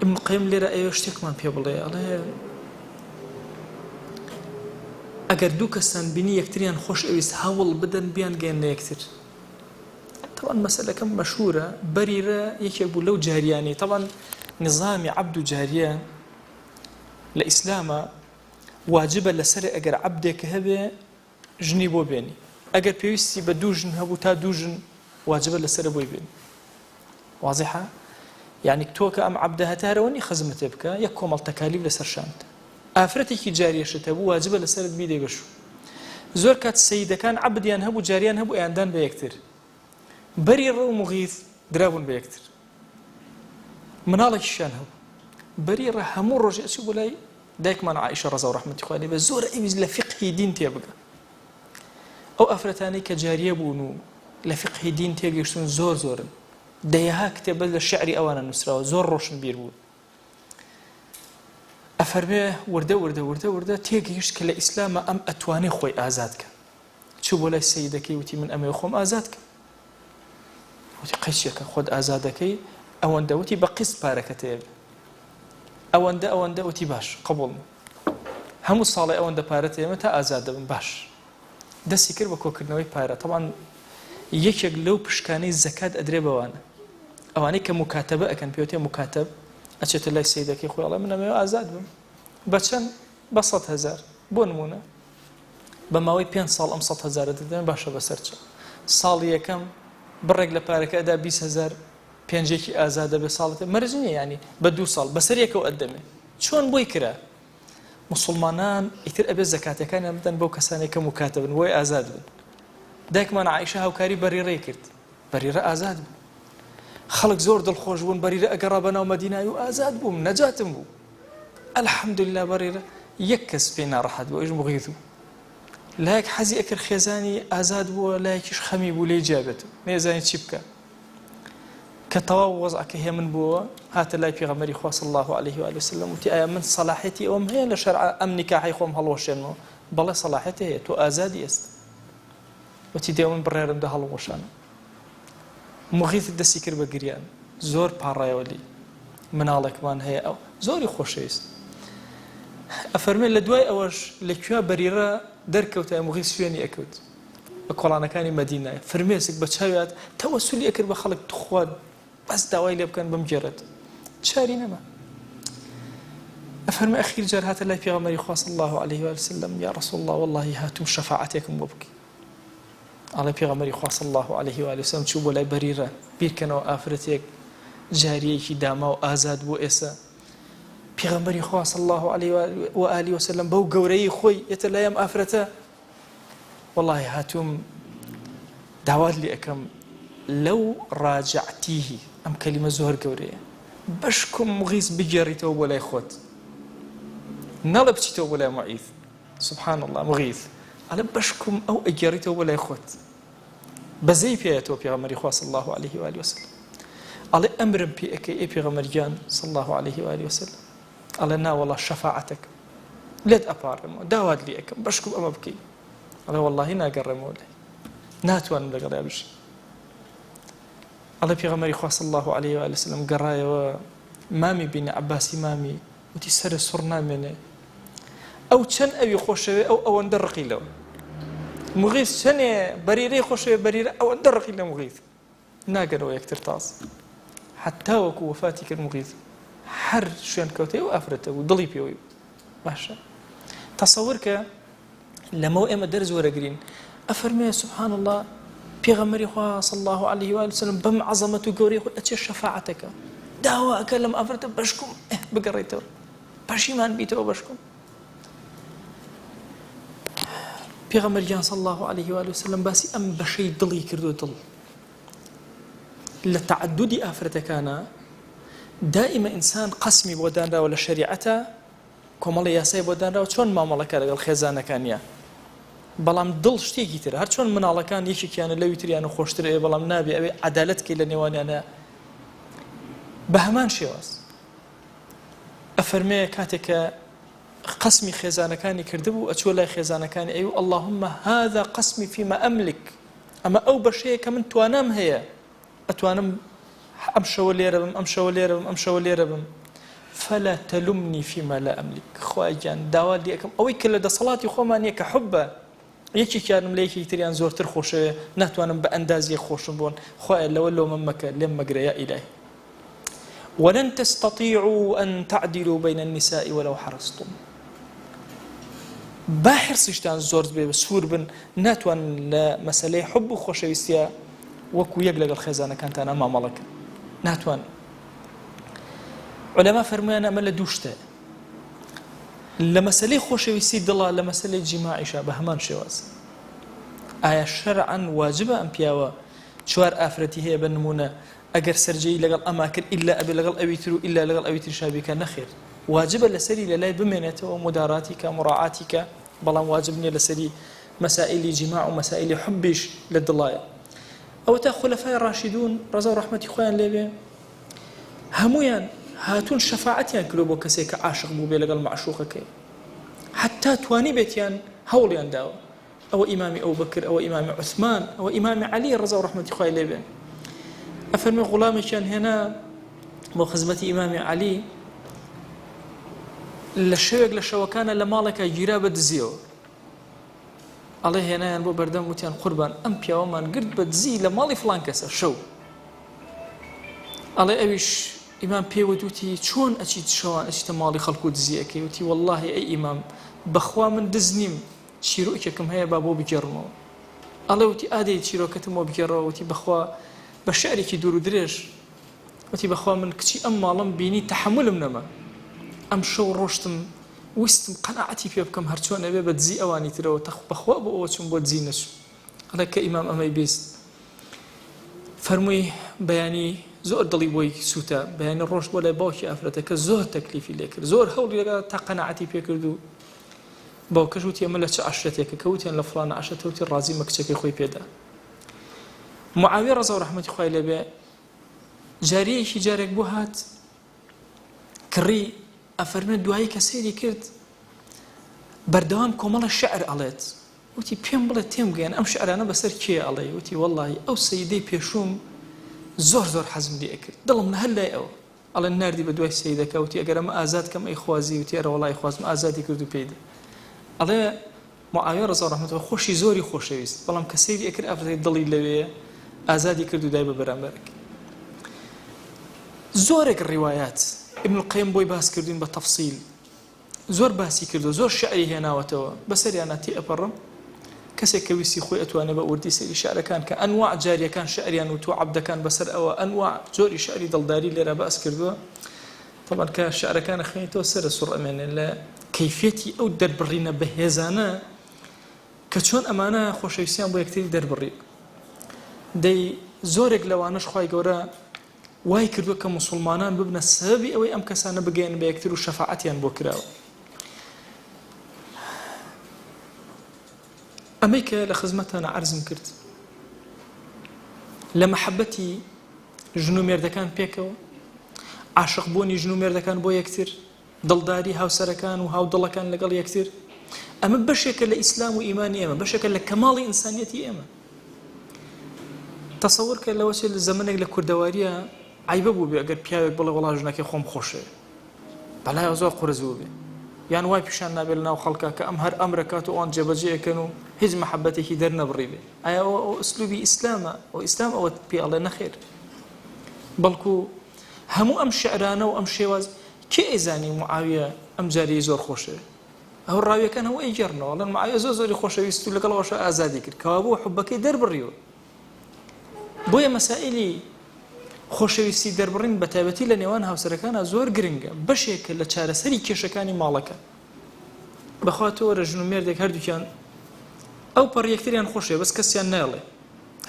ابن القيم لێرە ئەوە شتێکمان پێ بڵێ ئەڵێ ئەگەر دوو کەسان بینی یەکتریان خۆش ئەویست هەوڵ بدەن بیان گەیەنە یەکتر طبعا مەسەلەکەم مەشهورە بەریرە یەکێک بوو لەو جاریانی طبعا نظامی عەبد و جاریە لە ئیسلامە واجبە لەسەر ئەگەر عەبدێک هەبێ ژنی بۆ بێنی ئەگەر پێویستی بە دوو ژن هەبوو تا دوو ژن واجبە لەسەر بۆی بێنی واضحە يعني تۆکە ئەم عەبدە هەتارەوەنی خزمەتێ بکە یەک کۆمەڵ تەکالیف لەسەر شانت ئافرەتێکی جاریەشت هەبوو واجبە لەسەرت بیدەی بەشو زۆر کات سەیدەکان عەبدیان هەبوو جاریان هەبوو ئەیاندان بە یەکتر بەریڕە و مغیث درابوون بە یەکتر مناڵێکیشیان هەبوو بەریڕە هەموو ڕۆژێ ئەچوو بۆ لای دایکمان عائیشە ڕەزا و ڕەحمەتی خوا لێ بێ زۆر ئەویست لە فیقهی دین تێبگە ئەو ئافرەتانەی کە جاریە بوون و لە فیقهی دین تێگەیشتون زۆر زۆرن دەیەها کتێبە لە شعری ئەوانە نووسراوە زۆر ڕۆشن بیر بوون ئەفەرمێ وردە تێگەیشت کە لە ئیسلامە ئەم ئەتوانێ خۆی ئازاد کە چوو بۆ لای سەیدەکەی وتی من ئەمەوێ خۆم ئازاد کە وتی قەیچێکە خۆت ئازادەکەی ئەوەندە وتی بە قیست پارەکە تێبێ ئەوەندە وتی باش قبوڵ هەموو ساڵی ئەوەندە پارە تێمە تا ئازاد دەبم باش دەستی کرد بە کۆکردنەوەی پارە طبعا یەکێک لەو پشکانەی زەکات ئەدرێ بەوانە ئەوانەی کە مکاتەبە ئەکەن پێوتێ مکاتەب ئەچێتە لای سەیدەکەی خۆی ئەڵێ من ئەمەوێ ئازاد بم بەچەند بە 100,000 بۆ نمونە بە ماوەی 5 ساڵ ئەم 100,000 دەدەن باشە بەسەرچە ساڵی یەکەم بڕێک لە پارەکە ئەدا 20,000 پێنجێکی ئازادە بێ ساڵێت مەرج نییە ینی بە 2 ساڵ بەسەر یەکەوە ئەدەمێ چۆن بۆی کرا مسلمانان ئیتر ئەبێ زەکاتەکانیان بدەن بەو کەسانێک کە مکاتەبن بۆی ئازاد بن دایکمان عائیشە هاوکاری بەریڕەی کرد بەریڕە ئازاد بوو خەڵک زۆر دڵخۆش بوون بەریرە ئەگەڕا بەناو مەدینای و ئازاد بووم نەجاتم بوو ئەلحەمدوللا بەریرە یەک کەس پێی ناڕەحەت بوو ئەویش مغیث بوو لایەک حەزی ئەکرد خێزانی ئازاد بووە لایەکیش خەمی بوو لێی جیابێتەوە نێزانی چی بکە کە تەواو وەزعەکە هێ من بووە هاتە لای پێغەمبەری خوا صلی الله عليه وآله وسلم وتی ئایا من سەلاحەتی ئەوەم هەیە لە شەرع ئەم نیکاحی خۆم هەڵوەشێنمەوە بەڵێ سەلاحەتی هەیە تۆ ئازادی ئێستا وتی دێ من بڕێرم دە هەڵوەشانە مغیث دەستی کرد بە گریان زۆر پاڕایەوە لی مناڵێکمان هەیە ئەو زۆری خۆشەویست ئەفەرمێ لە دوای ئەوەش لەکوێ بەریرە دەرکەوتە مغیث شوێنی ئەکەوت بە کۆڵانەکانی مەدینایە فرمێسک بە چاویات تەوەسولی ئەکرد بە خەڵک توخوات بەس داوای لێ بکەن بەم جێرەت چاری نەما ئەفەرمێ ئەخیر جار هاتە لای پێغەمبەری خوا صلی الله عليه وسلم یا رسول الله والله هاتوم شەفاعەتێکم بۆ بکەی ئاڵێ پێغەمبەری خوا صلی الله عليه وسلم چوو بۆ لای بەریرە بیرکەنەوە ئافرەتێک جاریەیەکی داما و ئازاد بۆ ئێستا پێغەمبەری خوا صلی الله عليه وآله وسلم بەو گەورەی خۆی ئێتە لای ئەم ئافرەتە والله هاتووم داوات لێ ئەەکەم لەو ڕاجعتیه ئەم کەلیمە زۆر گەورەیە بەشکم مغیث بگێڕیتەوە بۆ لای خۆت نەڵێ بچیتەوە بۆ لای معیث سبحان الله مغیث ئەڵێ بەشکم ئەو ئەگێڕیتەوە بۆ لای خۆت بەزەی پێیەتەوە پێغەمبەری خوا صلی الله عليه وآله وسلم ئەڵێ ئەمرم پێ ئەەکەی ئێ پێغەمبەرگیان صلی الله عليه وآله وسلم ئەڵێ نا وەڵڵا شەفاعەتەک لێت ئەپاڕێمەوە داوات لێ ئەەکەم بەشکم ئەمە بکەی ئەڵێ وەڵڵاهی ناگەڕێمەوە لای ناتوانم لەگەڵیا بژم ئەڵێ پێغەمبەری خوا صلی الله عليه وآله وسلم گەڕایەوە مامی بینی عەباسی مامی وتی سەرە سوڕ نامێنێ ئەو چەند ئەوی خۆشەوێ ئەو ئەوەندە ڕقی لەوە مغیث چەندێ بەریرەی خۆشەوێ بەریرە ئەوەندە ڕقی لە مغیث ناگەنەوە یەکتر تاز حتا وەکو وەفاتی کرد مغیث هەر شوێن کەوتەی و ئافرەتە بوو دڵی پێوەی باشە تەسەوور کە لەمەوە ئێمە دەرز وەرەگرین ئەفەرمێ سبحان الله پێغەمبەری خوا صلی الله عليه وآله وسلم بەم عەزەمەت و گەورەی خۆی ئەچێ شەفاعەتەکە داوا ئەکە لەم ئافرەتە بەشکم بگەڕێیتەوە پەشیمان بیتەوە بەشکم پێغەمبەرگیان صلی الله عليه وآله وسلم باسی ئەم بەشەی دڵی کردو دڵ لە تەعەدودی ئافرەتەکانە دائما ئینسان قەسمی بۆ دانراوە لە شەریعەتە کۆمەڵی یاسای بۆ دانراوە چۆن مامەڵەکە لەگەڵ خێزانەکانیە بەڵام دڵ شتێکی ترە هەر چۆن مناڵەکان یەکێکیانە لەوی تریان و خۆشترە بەڵام نابێ ئەوێ عەدالەت کەی لە نێوانیانە بە هەمان شێواز ئەفەرمێ کاتێکە قسمی خێزانەکانی کردبوو ئەچوە لای خێزانەکانی ئەی اللهم هذا قسمی فيما أملك ئەمە ئەو بەشەیە کە من توانام هەیە ئەتوانم ئەم شەوە لێرە بم ئەم شەوە لێرە بم ئەم شەوە لێرە بم فلا تلمني فيما لا أملك خوای گیان داوا لێ ئەەکەم ئەوەی کە لە دەسەڵاتی خۆمانیە کە حوبە یەکێکیانم لە یەکێکی تریان زۆرتر خۆشەوێ ناتوانم بە ئەندازیە خۆشم بۆن خوایە لەوە لۆمە مەکە لێم مەگرە یا ئیلاهی ولن تستطيعوا أن تعدلوا بين النساء ولو حرصتم با حرصشتان زۆر بێ سوور بن ناتوان لە مەسەلەی حب و خۆشەویستیە وەکو یەک لەگەڵ خێزانەکانتان مامەڵەکە ناتوان علەما فەرمویان ئەمە لە دوو شتە لە مەسەلەی خۆشەویستی دڵە لە مەسەلەی جیماعیشە بە هەمان شێواز ئایا شەرعەن واجبە ئەم پیاوە چوار ئافرەتی هەیە بە نمونە ئەگەر سەرجەی لەگەڵ ئەما کرد ئیلا ئەبێ لەگەڵ ئەوی تر و ئیلا لەگەڵ ئەوی تر شابیکە نەخێر واجبە لەسەری لە لای بمێنێتەوە مداراتی کە مراعاتی کە بەڵام واجب نییە لەسەری مەسائلی جیماع و مەسائلی حبیش لە دڵایە ئەو تا خولەفای ڕاشیدون ڕەزا و ڕەحمەتی خۆیان لێبێ هەمویان هاتوون شەفاعەتیان کردو بۆ کەسێک کە عاشق بوو بێ لەگەڵ معشوقەکەی حتا توانی بێتیان هەوڵیان داوە ئەوە ئیمامی ئەوبەکر ئەوە ئیمامی عوسمان ئەوە ئیمامی عەلی ڕەزا و ڕەحمەتی خۆی لێبێ ئەفەرمێ غوڵامێکیان هێنا بۆ خزمەتی ئیمامی عەلی لە شەوێک لە شەوەکانە لە ماڵێکە گیرا بە دزیەوە ئەڵێ هێنایان بۆ بەردەم وتیان قوربان ئەم پیاوەمان گرت بە دزی لە ماڵی فڵان کەسە شەو ئەڵێ ئەویش ئیمام پێوت وتی چۆن ئەچیت شەوان ئەچیتە ماڵی خەڵکو دزی ئەەکەی وتی واللهی ئەی ئیمام بەخوا من دز نیم چیرۆکێکم هەیە با بۆ بگەڕمەوە ئەڵێ وتی ئادەی چیرۆکەتم بۆ بگەڕەوە وتی بەخوا بە شعرێکی دوور و درێژ وتی بەخوا من کچی ئەم ماڵم بینی تەحملم نەما ئەم شەو ڕۆشتم وستم قەناعەتی پێ بکەم هەرچۆن ئەبێ بە دزی ئەوانی ترەوە بەخوا بۆ ئەوە چوم بۆ دزی نەچوو ئەڵێ کە ئیمام ئەمەی بیست فەرمووی بەیانی زۆر دڵی بۆی سووتە بەیانی ڕۆژ بۆ لای باوکی ئافرەتەکە زۆر تەکلیفی لێ کرد زۆر هەوڵی لەگەڵ تا قەناعەتی پێ کرد و باوکەش وتی ئەمە لە چه عەشرەتێکە کەوتیان لە فڵانە عەشرەتە وتی ڕازی مە کچەکەی خۆی پێدا معاویە ڕەزا و ڕەحمەتی خوای لێبێ جاریەکی جارێک بۆ هات کڕی ئەفەرمێ دوایی کە سەیری کرد بەردەوام کۆمەڵە شعر ئەڵێت وتی پێم بڵێ تێم گەیان ئەم شعرانە بەسەر کێ ئەڵێ وتی وەڵڵاهی ئەو سەیدەی پێشوم زۆر حەزم لێ کرد دڵم هەر لای ئەوە ئەڵێن ناردی بە دوای سەیدەکە وتی ئەگەر ئەمە ئازاد کەم ئەی خوازی وتی ئەرە وەڵای خوازم ئازادی کرد و پێیدا ئەڵێ معاویە ڕەزا ڕەحمەتوڵڵاه خۆشی زۆری خۆشەویست بەڵام کە سەیری ئەکرد ئەفرەتەی دڵی لەوێ ئازادی کرد و دای بە بەرامبەرەکە زۆرێک ڕیوایات ابن القیم بۆی باس کردوین بە تەفسیل زۆر باسی کردو زۆر شعری هێناوەتەوە بەسەریانە تی ئەپەڕم کەسێک کە ویستی خۆی ئەتوانێت بە وردی سەیری شعرەکان کە ئەنواع جاریەکان شعریان و تو عەبدەکان بەسەر ئەوە ئەنواع زۆری شعری دڵداری لێرە باس کردووە طبعا کە شعرەکانە خوێنیتەوە سەرە سوڕ ئەمێنێ لە کەیفێتی ئەو دەربڕینە بەهێزانە کە چۆن ئەمانە خۆشەویستیان بۆ یەکتری دەربڕی دەی زۆرێک لەوانەش خوای گەورە وای کردووە کە موسڵمانان ببنە سەبەبی ئەوەی ئەم کەسانە بگەێن بە یەکتر و شەفاعەتیان بۆ کراوە ئەمەی کە لە خزمەتانە عەرزم کرد لە مەحەبەتی ژن و مێردەکان پێکەوە عاشق بوونی ژن و مێردەکان بۆ یەکتر دڵداری هاوسەرەکان و هاودڵەکان لەگەڵ یەکتر ئەمە بەشێکە لە ئیسلام و ئیمانی ئێمە بەشێکە لە کەماڵی ئینسانیەتی ئێمە تەسەوور کە لەوە لە زەمانێک لە کوردەواریە عیبە بوو بێ ئەگەر پیاوێک بڵێ وەڵا ژنەکەی خۆم خۆشێ بەلای زۆر قورس بوو بێ یان وای پیشان نابێت لەناو خەڵکە کە ئەم هەر ئەمرەکات و ئەوان جێبەجێەکەن و هیچ مەحەبەتێکی دەرنەبڕی بێ ئایا ئەو ئوسلوبی ئیسلامە و ئیسلام ئەوە پێ ئەڵێ نەخێر بەڵکو هەموو ئەم شعرانە و ئەم شێواز کێ ئەیزانی معاویە ئەم جارەی زۆر خۆشێ ئەو ڕاویەکان هەموو ئەیگەڕنەوە ئەڵێن معاویە زۆری خۆشەویست و لەگەڵەوەش ئازادی کرد کەوا بوو حوبەکەی دەربڕیوە بۆیە مەسائلی خۆشەویستی دەربڕین بە تایبەتی لە نێوان هاوسەرەکانە زۆر گرنگە بەشێکە لە چارەسەری کێشەکانی ماڵەکە بەخواتەوە لە ژن و مێردێک هەردووکیان ئەو پەڕ یەکتریان خۆشێ بەس کەسیان ناڵێ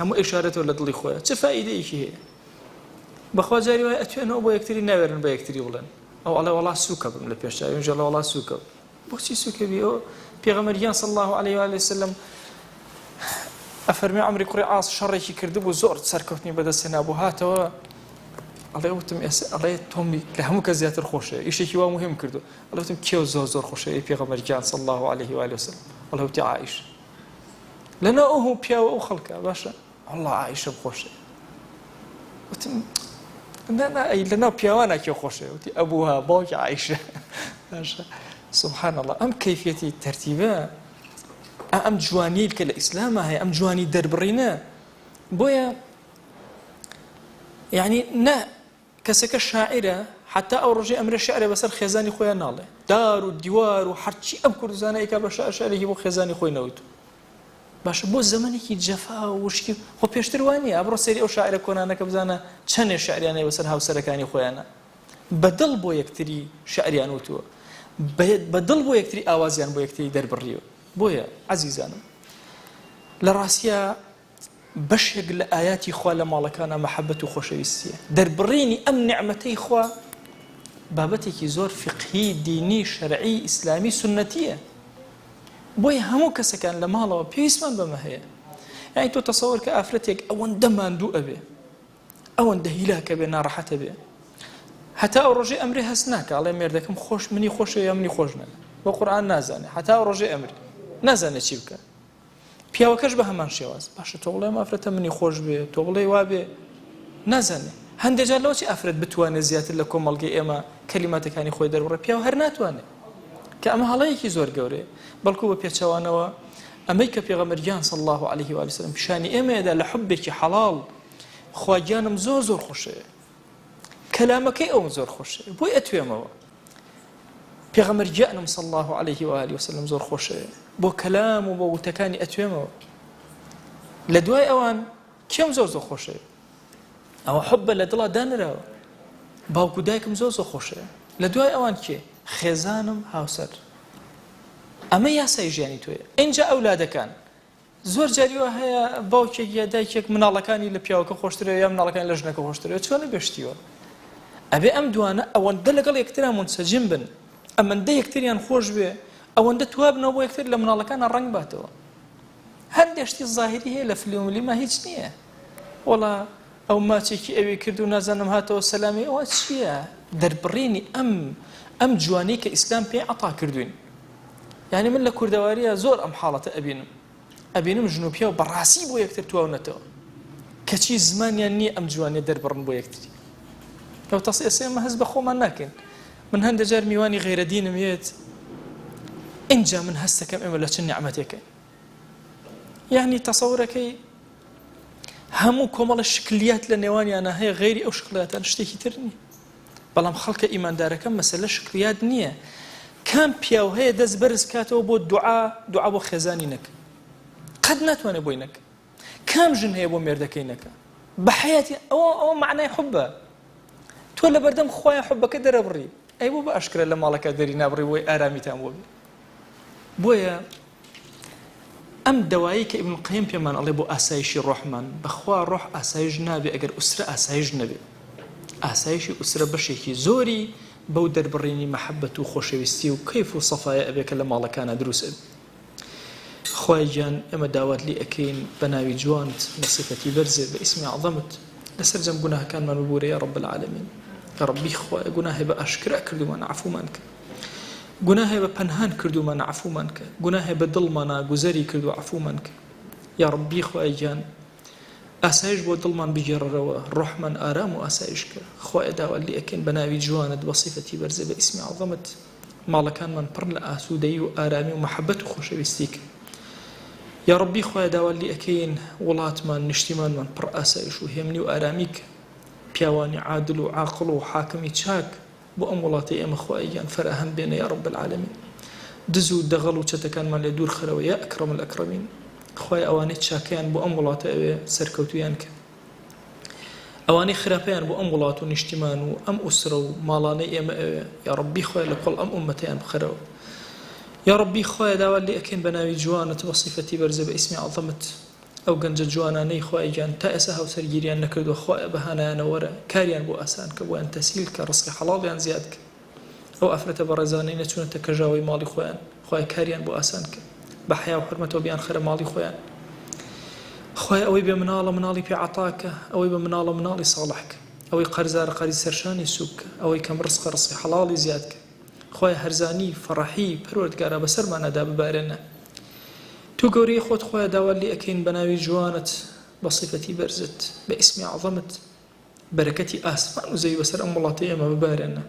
هەموو ئیشارەتەوە لە دڵی خۆیان چه فائیدەیەکی هەیە بەخوا جاری وایە ئەتوێنەوە بۆ یەکتری ناوێرن بە یەکتری بڵێن ئەو ئەڵێ وەڵا سووکە بم لە پێشچاوی ئینجا وەڵا سووکە بۆچی سووکە بی ئەو پێغەمبەریان صلی الله علیه و آله وسلم ئەفەرمی عەمری کوڕی عاص شەڕێکی کردبوو زۆر سەرکەوتنی بەدەستهێنا بوو هاتەوە ئەڵێ وتم ئەڵێ تۆمی لە هەموو کە زیاتر خۆشە ئیشێکی وا مهم کردو ئەڵێ وتم کێو زۆر خۆشە پێغەمبەریان صلی الله علیه و آله وسلم ئەڵێ وتی عائیشە لەناو ئەو پیاوە ئەو خەڵکە باشە والله عائیشە خۆشە وتم ئەی لەناو پیاوانە کێ خۆشە وتی ئەبوها باوکی عائیشە باشە سبحان الله ئەم کەیفیەتی تەرتیبە ئەم جوانی کە لە ئیسلامە هەیە ئەم جوانی دەربڕینە بۆیە یعنی نە کەسەکە شاعرە حتا ئەو ڕۆژێ ئەمرە شعرە بەسەر خێزانی خۆیان ناڵێ دار و دیوار و هەرچی ئەم کوردستانە ئەیکا بە شعرێکی بۆ خێزانی خۆی نەوت باشە بۆ زەمانێکی جەفا و وشکی خۆ پێشتر وانە ئەبڕۆ سەیری ئەو شاعرە کۆنانەکە بزانە چەندێ شعریانەیە بەسەر هاوسەرەکانی خۆیانە بەدڵ بۆ یەکتری شعریان وتووە بەدڵ بۆ یەکتری ئاوازیان بۆ یەکتری دەربڕیوە بۆیە عەزیزانم لە ڕاستیە بەشێک لە ئاياتی خوا لە ماڵەکانە مەحەبەت و خۆشەویستیە دەربڕینی ئەم نعمەتەی خوا بابەتێکی زۆر فقهی دینی شەرعی ئیسلامی سنەتیە بۆیە هەموو کەسەکان لە ماڵەوە پێویستمان بەمە هەیە یعنی تۆ تەسەوەر کە ئافرەتێک ئەوەندە ماندوو ئەبێ ئەوەندە هیلاکە بێ ناڕەحەتە بێ هەتا ئەو ڕۆژێ ئەمرێ هەست ناکە ئەڵێ مێردەکەم خۆش منی خۆشە یا منی خۆش نەکە بۆ قورئان نازانێ هەتا ئەو ڕۆژێ ئەمرێ نازانێت چی بکە پیاوەکەش بە هەمان شێواز باشە تۆ بڵێ ئافرەتە منی خۆش بێ تۆ بڵێ وا بێ نازانێ هەندێک جار لەوە چی ئافرەت بتوانێت زیاتر لە کۆمەڵگەی ئێمە کەلیماتەکانی خۆی دەربڕێ پیاو هەر ناتوانێت کە ئەمە هەڵەیەکی زۆر گەورەیە بەڵکو بە پێچەوانەوە ئەمەی کە پێغەمبەریان صلی الله علیه و آله وسلم پیشانی ئێمەیەدا لە حوبێکی حەڵاڵ خواگیانم زۆر خۆشەیە کەلامەکەی ئەوم زۆر خۆشەیە بۆی ئەتوێمەوە پێغەمبەریانم صلی الله علیه و آله وسلم زۆر خۆشەیە بۆ کەلام و بۆ وتەکانی ئەتوێمەوە لە دوای ئەوان کێم زۆر خۆشەیە ئەوە حوبە لە دڵا دانراوە باوکو دایکم زۆر خۆشەیە لە دوای ئەوان کێ خێزانم هاوسەر ئەمە یاسای ژیانی تۆیە ئینجا ئەولادەکان زۆر جاریوە هەیە باوکێک یا دایکێک مناڵەکانی لە پیاوەکە خۆشترە یا مناڵەکانی لە ژنەکە خۆشترە چۆنە گەشتیوە ئەبێ ئەم دوانە ئەوەندە لەگەڵ یەکترا منسەجم بن ئەمەندە یەکتریان خۆش بێ ئەوەندە توابنەوە بۆ یەکتر لە مناڵەکانە ڕەنگ باتەوە هەندێشتی زاهری هەیە لە فلیملیما هیچ نییە وەڵا ئەو ماچێکی ئەوێ کرد و نازانم هاتەوە سەلامی ئەوە چییە دەربڕینی ئەم جوانی کە ئیسلام پێی عەتا کردوین یعنی من لە کوردەواریە زۆر ئەم حاڵەتە ئەبینم ژن و پیاو بەڕاستی بۆ یەکتر تواونەتەوە کەچی زمانیان نییە ئەم جوانێ دەربڕن بۆ یەکتری ئەو تەسیە ئێمە هەست بە خۆمان ناکەین من هەندێک جار میوانی غیرەدینم هێت اینجا من هەستەکەم ئێمە لە چ نیعمەتێکین یعنی تەسەورەکەی هەموو کۆمەڵە شکلیات لە نێوانیانە هەیە غیری ئەو شکلیاتان شتێکی تر نییە بەڵام خەڵکە ئیماندارەکە مەسەلە شکلیات نییە کام پیاو هەیە دەست بەرز کاتەوە بۆ دوعا بۆ خێزانی نەکە قەت ناتوانێت بۆی نەکە کام ژن هەیە بۆ مێردەکەی نەکە بە حەیاتی ئەوە معنای حوبە تۆ لە بەردەم خۆیان حوبەکە دەرەبڕی ئەی بۆ بە ئەشکرە لە ماڵەکە دەری نابڕی بۆی ئارامیتان بۆ بۆیە ئەم دەوایی کە ئیبن القەیم پێمان ئەڵێ بۆ ئاسایشی ڕۆحمان بەخوا ڕۆح ئاسایش نابێ ئەگەر ئوسرە ئاسایش نەبێ ئاسایشی ئوسرە بەشێکی زۆری بەو دەربڕینی مەحەبەت و خۆشەویستی و کەیف و سەفایە ئەبێ کە لە ماڵەکانە دروست خوای گیان ئێمە داوات لی ئەکەین بە ناوی جوانت بە صفەتی بەرزێ بە ئیسمی عەظەمت لەسەر جەم گوناهەکانمان ببوورە یا رب العالمین یا ربی خوای گوناهی بە ئاشکرا کردومان عەفومان کە گوناهی بە پەنهان کردومان عەفومان کە گوناهی بە دڵمانە گوزەری کردو عەفومان کە یا ربی خوای گیان ئاسایش بۆ دڵمان بگێڕەرەوە ڕۆحمان ئارام و ئاسایش کە خوای داوات لی ئەکەین بە ناوی جوانت بە صفەتی بەرزێ بە ئیسمی عەظەمت ماڵەکانمان پڕ لە ئاسوودەیی و ئارامی و مەحەبەت و خۆشەویستی کە یا ربی خوای داوات لی ئەکەین وڵاتمان نیشتیمانمان پڕ ئاسایش و هێمنی و ئارامی کە پیاوانی عادل و عاقڵ و حاکمی چاک بۆ ئەم وڵاتی ئێمە خوای گیان فەرەهەم بێنە یا رب العالمین دز و دەغەڵ و چەتەکانمان لێ دوور خەرەوە یا ئەکرەم الئەکرەمین خوای ئەوانەی چاکیان بۆ ئەم وڵاتە ئەوێ سەرکەوتویان کە ئەوانەی خراپەیان بۆ ئەم وڵات و نیشتیمان و ئەم ئوسرە و ماڵانەی ئێمە ئەوێ یا ربی خوای لە کۆڵ ئەم ئومەتیان بخەرەوە یا ربی خوای داوات لی ئەکەین بە ناوی جوانت بە صفەتی بەرزێ بە ئیسمی عەظەمت ئەو گەنجە جوانانەی خوای گیان تا ئێستا هاوسەرگیریان نەکردووە خوای بەهانایانە وەرە کاریان بۆ ئاسان کە بۆیان تەسهیل کە ڕزقی حەڵاڵیان زیاد کە ئەو ئەفرەتە بەڕێزانەی نەچوونەتە کەژاوەی ماڵی خۆیان خوای کاریان بۆ ئاسان کە بە حیا و حورمەتەوە بیان خەرە ماڵی خۆیان خوای ئەوەی بێ مناڵە مناڵی پێ عەتاکە ئەوەی بە مناڵە مناڵی ساڵح کە ئەوەی قەرزارە قەرزی سەرشانی سووک کە ئەوەی کەم ڕزقە ڕزقی حەڵاڵی زیاد کە خوای هەرزانی فەڕەحی پەروەردگارە بەسەرمانەدا ببارێنە تو گەورەی خۆت خوای داوات لی ئەکەین بە ناوی جوانت بە صفەتی بەرزت بە ئیسمی عەظەمت بەرەکەتی ئاسمان و زەوی بەسەر ئەم وڵاتی ئێمە ببارێنە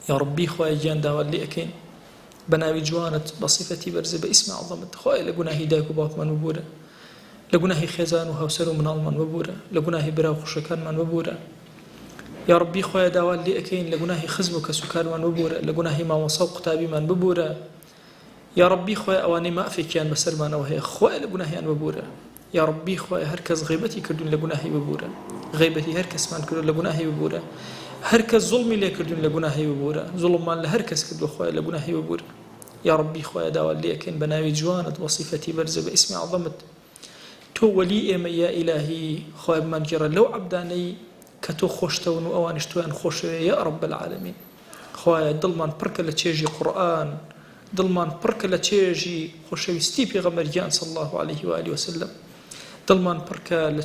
یا ربی خوای گیان داوات لی ئەکەین بە ناوی جوانت بە صفەتی بەرزت بە ئیسمی عەظەمت خوای لە گوناهی دایک و باوکمان ببوورە لە گوناهی خێزان و هاوسەر و مناڵمان ببوورە لە گوناهی برا و خوشەکانمان ببوورە یا ربی خوای داوات لی ئەکەین لە گوناهی خزم و کەسوکارمان ببوورە لە گوناهی مامۆسا و قوتابیمان ببوورە یا ربی خوای ئەوانەی مافێکیان بەسەرمانەوە هەیە خوای لە گوناهیان ببوورە یا ربی خوای هەر کەس غیبەتی کردوون لە گوناهی ببوورە غیبەتی هەر کەسمان کردو لە گوناهی ببوورە هەر کەس زوڵمی لێ کردوون لە گوناهی ببوورە زوڵممان لە هەر کەس کردو خوای لە گوناهی ببوورە یا ربی خوای داوات لی ئەکەین بە ناوی جوانت بە صفەتی بەرزە بە ئیسمی عەظەمت تۆ وەلی ئێمە یا ئیلاهی خوای بمان گێڕە لەو عەبدانەی کە تۆ خۆشتەون و ئەوانیش تۆیان خۆشەوێ یا رب العالمین خوایە دڵمان پڕکە لە چێژی قورئان دڵمان پڕکە لە چێژی خۆشەویستی پێغەمبەرگیان صلی الله عليه و آله وسلم دڵمان پڕکە لە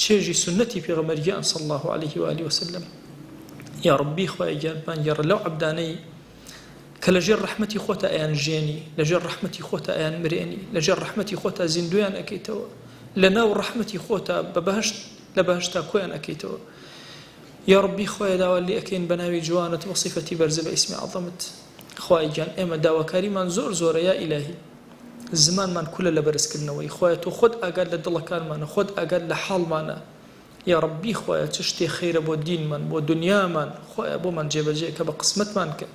چێژی سنەتی پێغەمبەرگیان صلی الله عليه و آله وسلم یا ربی خوای گیانمان گێڕە لەو عەبدانەی کە لەژێر ڕەحمەتی خۆتە ئەیان ژێنی لەژێر ڕەحمەتی خۆتە ئەیان مرێنی لەژێر ڕەحمەتی خۆتە زیندویان ئەکەیتەوە لە ناو ڕەحمەتی خۆتە بە بەهشت لە بەهشتا کۆیان ئەکەیتەوە یا ربی خوای داوات لی ئەکەین بە ناوی جوانت بە صفەتی بەرزە بە ئیسمی عەظەمت خوای گیان ئێمە داواکاریمان زۆر زۆرە یا ئیلاهی زمانمان کولە لە بەرزکردنەوەی خوای تۆ خۆت ئاگات لە دڵەکانمانە خۆت ئاگات لە حاڵمانە یا ربی خوای چ شتێ خەیرە بۆ دینمان بۆ دنیامان خوای بۆمان جێبەجێ کە بە قسمەتمان کە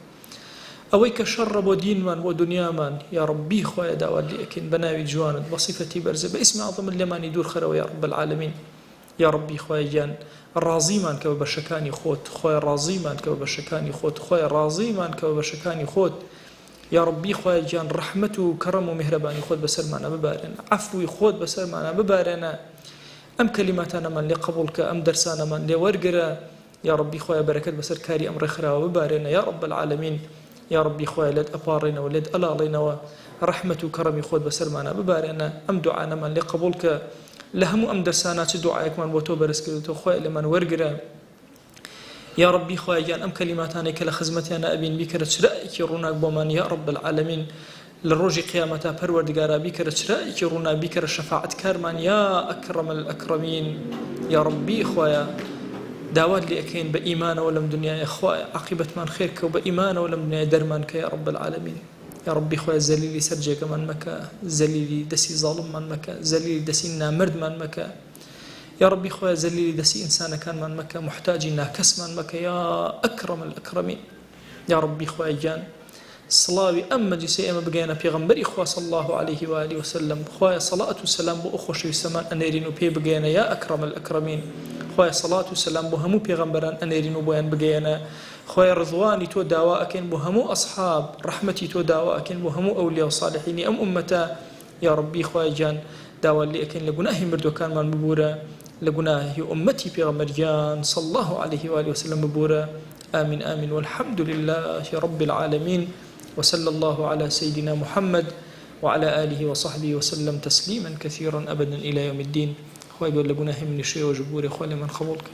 ئەوەی کە شەڕە بۆ دینمان بۆ دنیامان یا ربی خوای داوات لی ئەکەین بە ناوی جوانت بە صفەتی بەرزە بە ئیسمی عەظەمت لێمانی دوور خەرەوە یا رب العالمین یا ربی خوای گیان ڕازیمان کە بە بەشەکانی خۆت خوای ڕازیمان کە بە بەشەکانی خۆت خوای ڕازیمان کە بە بەشەکانی خۆت یا ربی خوای گیان ڕەحمەت و کەڕەم و میهرەبانی خۆت بەسەرمانە ببارێنە عەفوی خۆت بەسەرمانە ببارێنە ئەم کەلیماتانەمان لێ قبوڵ کە ئەم دەرسانەمان لێ وەرگرە یا ربی خوای بەرەکەت بەسەر کاری ئەم ڕێکخراوە ببارێنە یا رب العالمین یا ربی خوای لێت ئەپاڕێنەوە لێت ئەلاڵێنەوە ڕەحمەت و کەڕەمی خۆت بەسەرمانە ببارێنە ئەم دوعانەمان لێ قبوڵ کە لە هەموو ئەم دەرسانە چ دوعایەکمان بۆ تۆ بەرز کردوتەوە خوای لێمان وەرگرە یا ربی خوای گیان ئەم کەلیماتانەی کە لە خزمەتیانە ئەبین بیکەرە چرایەکی ڕووناک بۆمان یا رب العالمین لە ڕۆژی قیامەتا پەروەردگارا بیکەرە چرایەکی ڕووناک بیکەرە شەفاعەتکارمان یا ئەکرەم الئەکرەمین یا ربی خوایە داوات لي أكين بإيمان ولم دنيا إخوة عقبة من خيرك وبإيمان ولم دنيا درمانك يا رب العالمين. يا ربي خويا زليلي سرجيك من مكا، زليلي دسي ظالم من مكا، زليلي دسي نامرد من مكا، يا ربي خويا زليلي دسي إنسان كان من مكا محتاج ناكس من مكا يا أكرم الأكرمين. يا ربي خويا جان صلاوي أما جسي أما بقينا بيغمبر إخوة صلى الله عليه وآله وسلم خويا صلاة والسلام بأخوش السمان أنيرين وبي بقينا يا أكرم الأكرمين. خويا صلاة والسلام بهمو بيغمبران أنيرين وبيان بقينا خويا رضواني تو داواءكين بهمو أصحاب رحمتي تو داواءكين بهمو أولياء وصالحين أم أمتا. يا ربي خويا جان داوا اللي أكين لقناه مردو كان من مبورة لقناه أمتي بيغمبر جان صلى الله عليه وآله وسلم مبورة. آمين آمين والحمد لله رب العالمين وصلى الله على سيدنا محمد وعلى آله وصحبه وسلم تسليما كثيرا أبدا إلى يوم الدين. خويا يقول لقناه من الشيء وجبوري خويا من خبولك.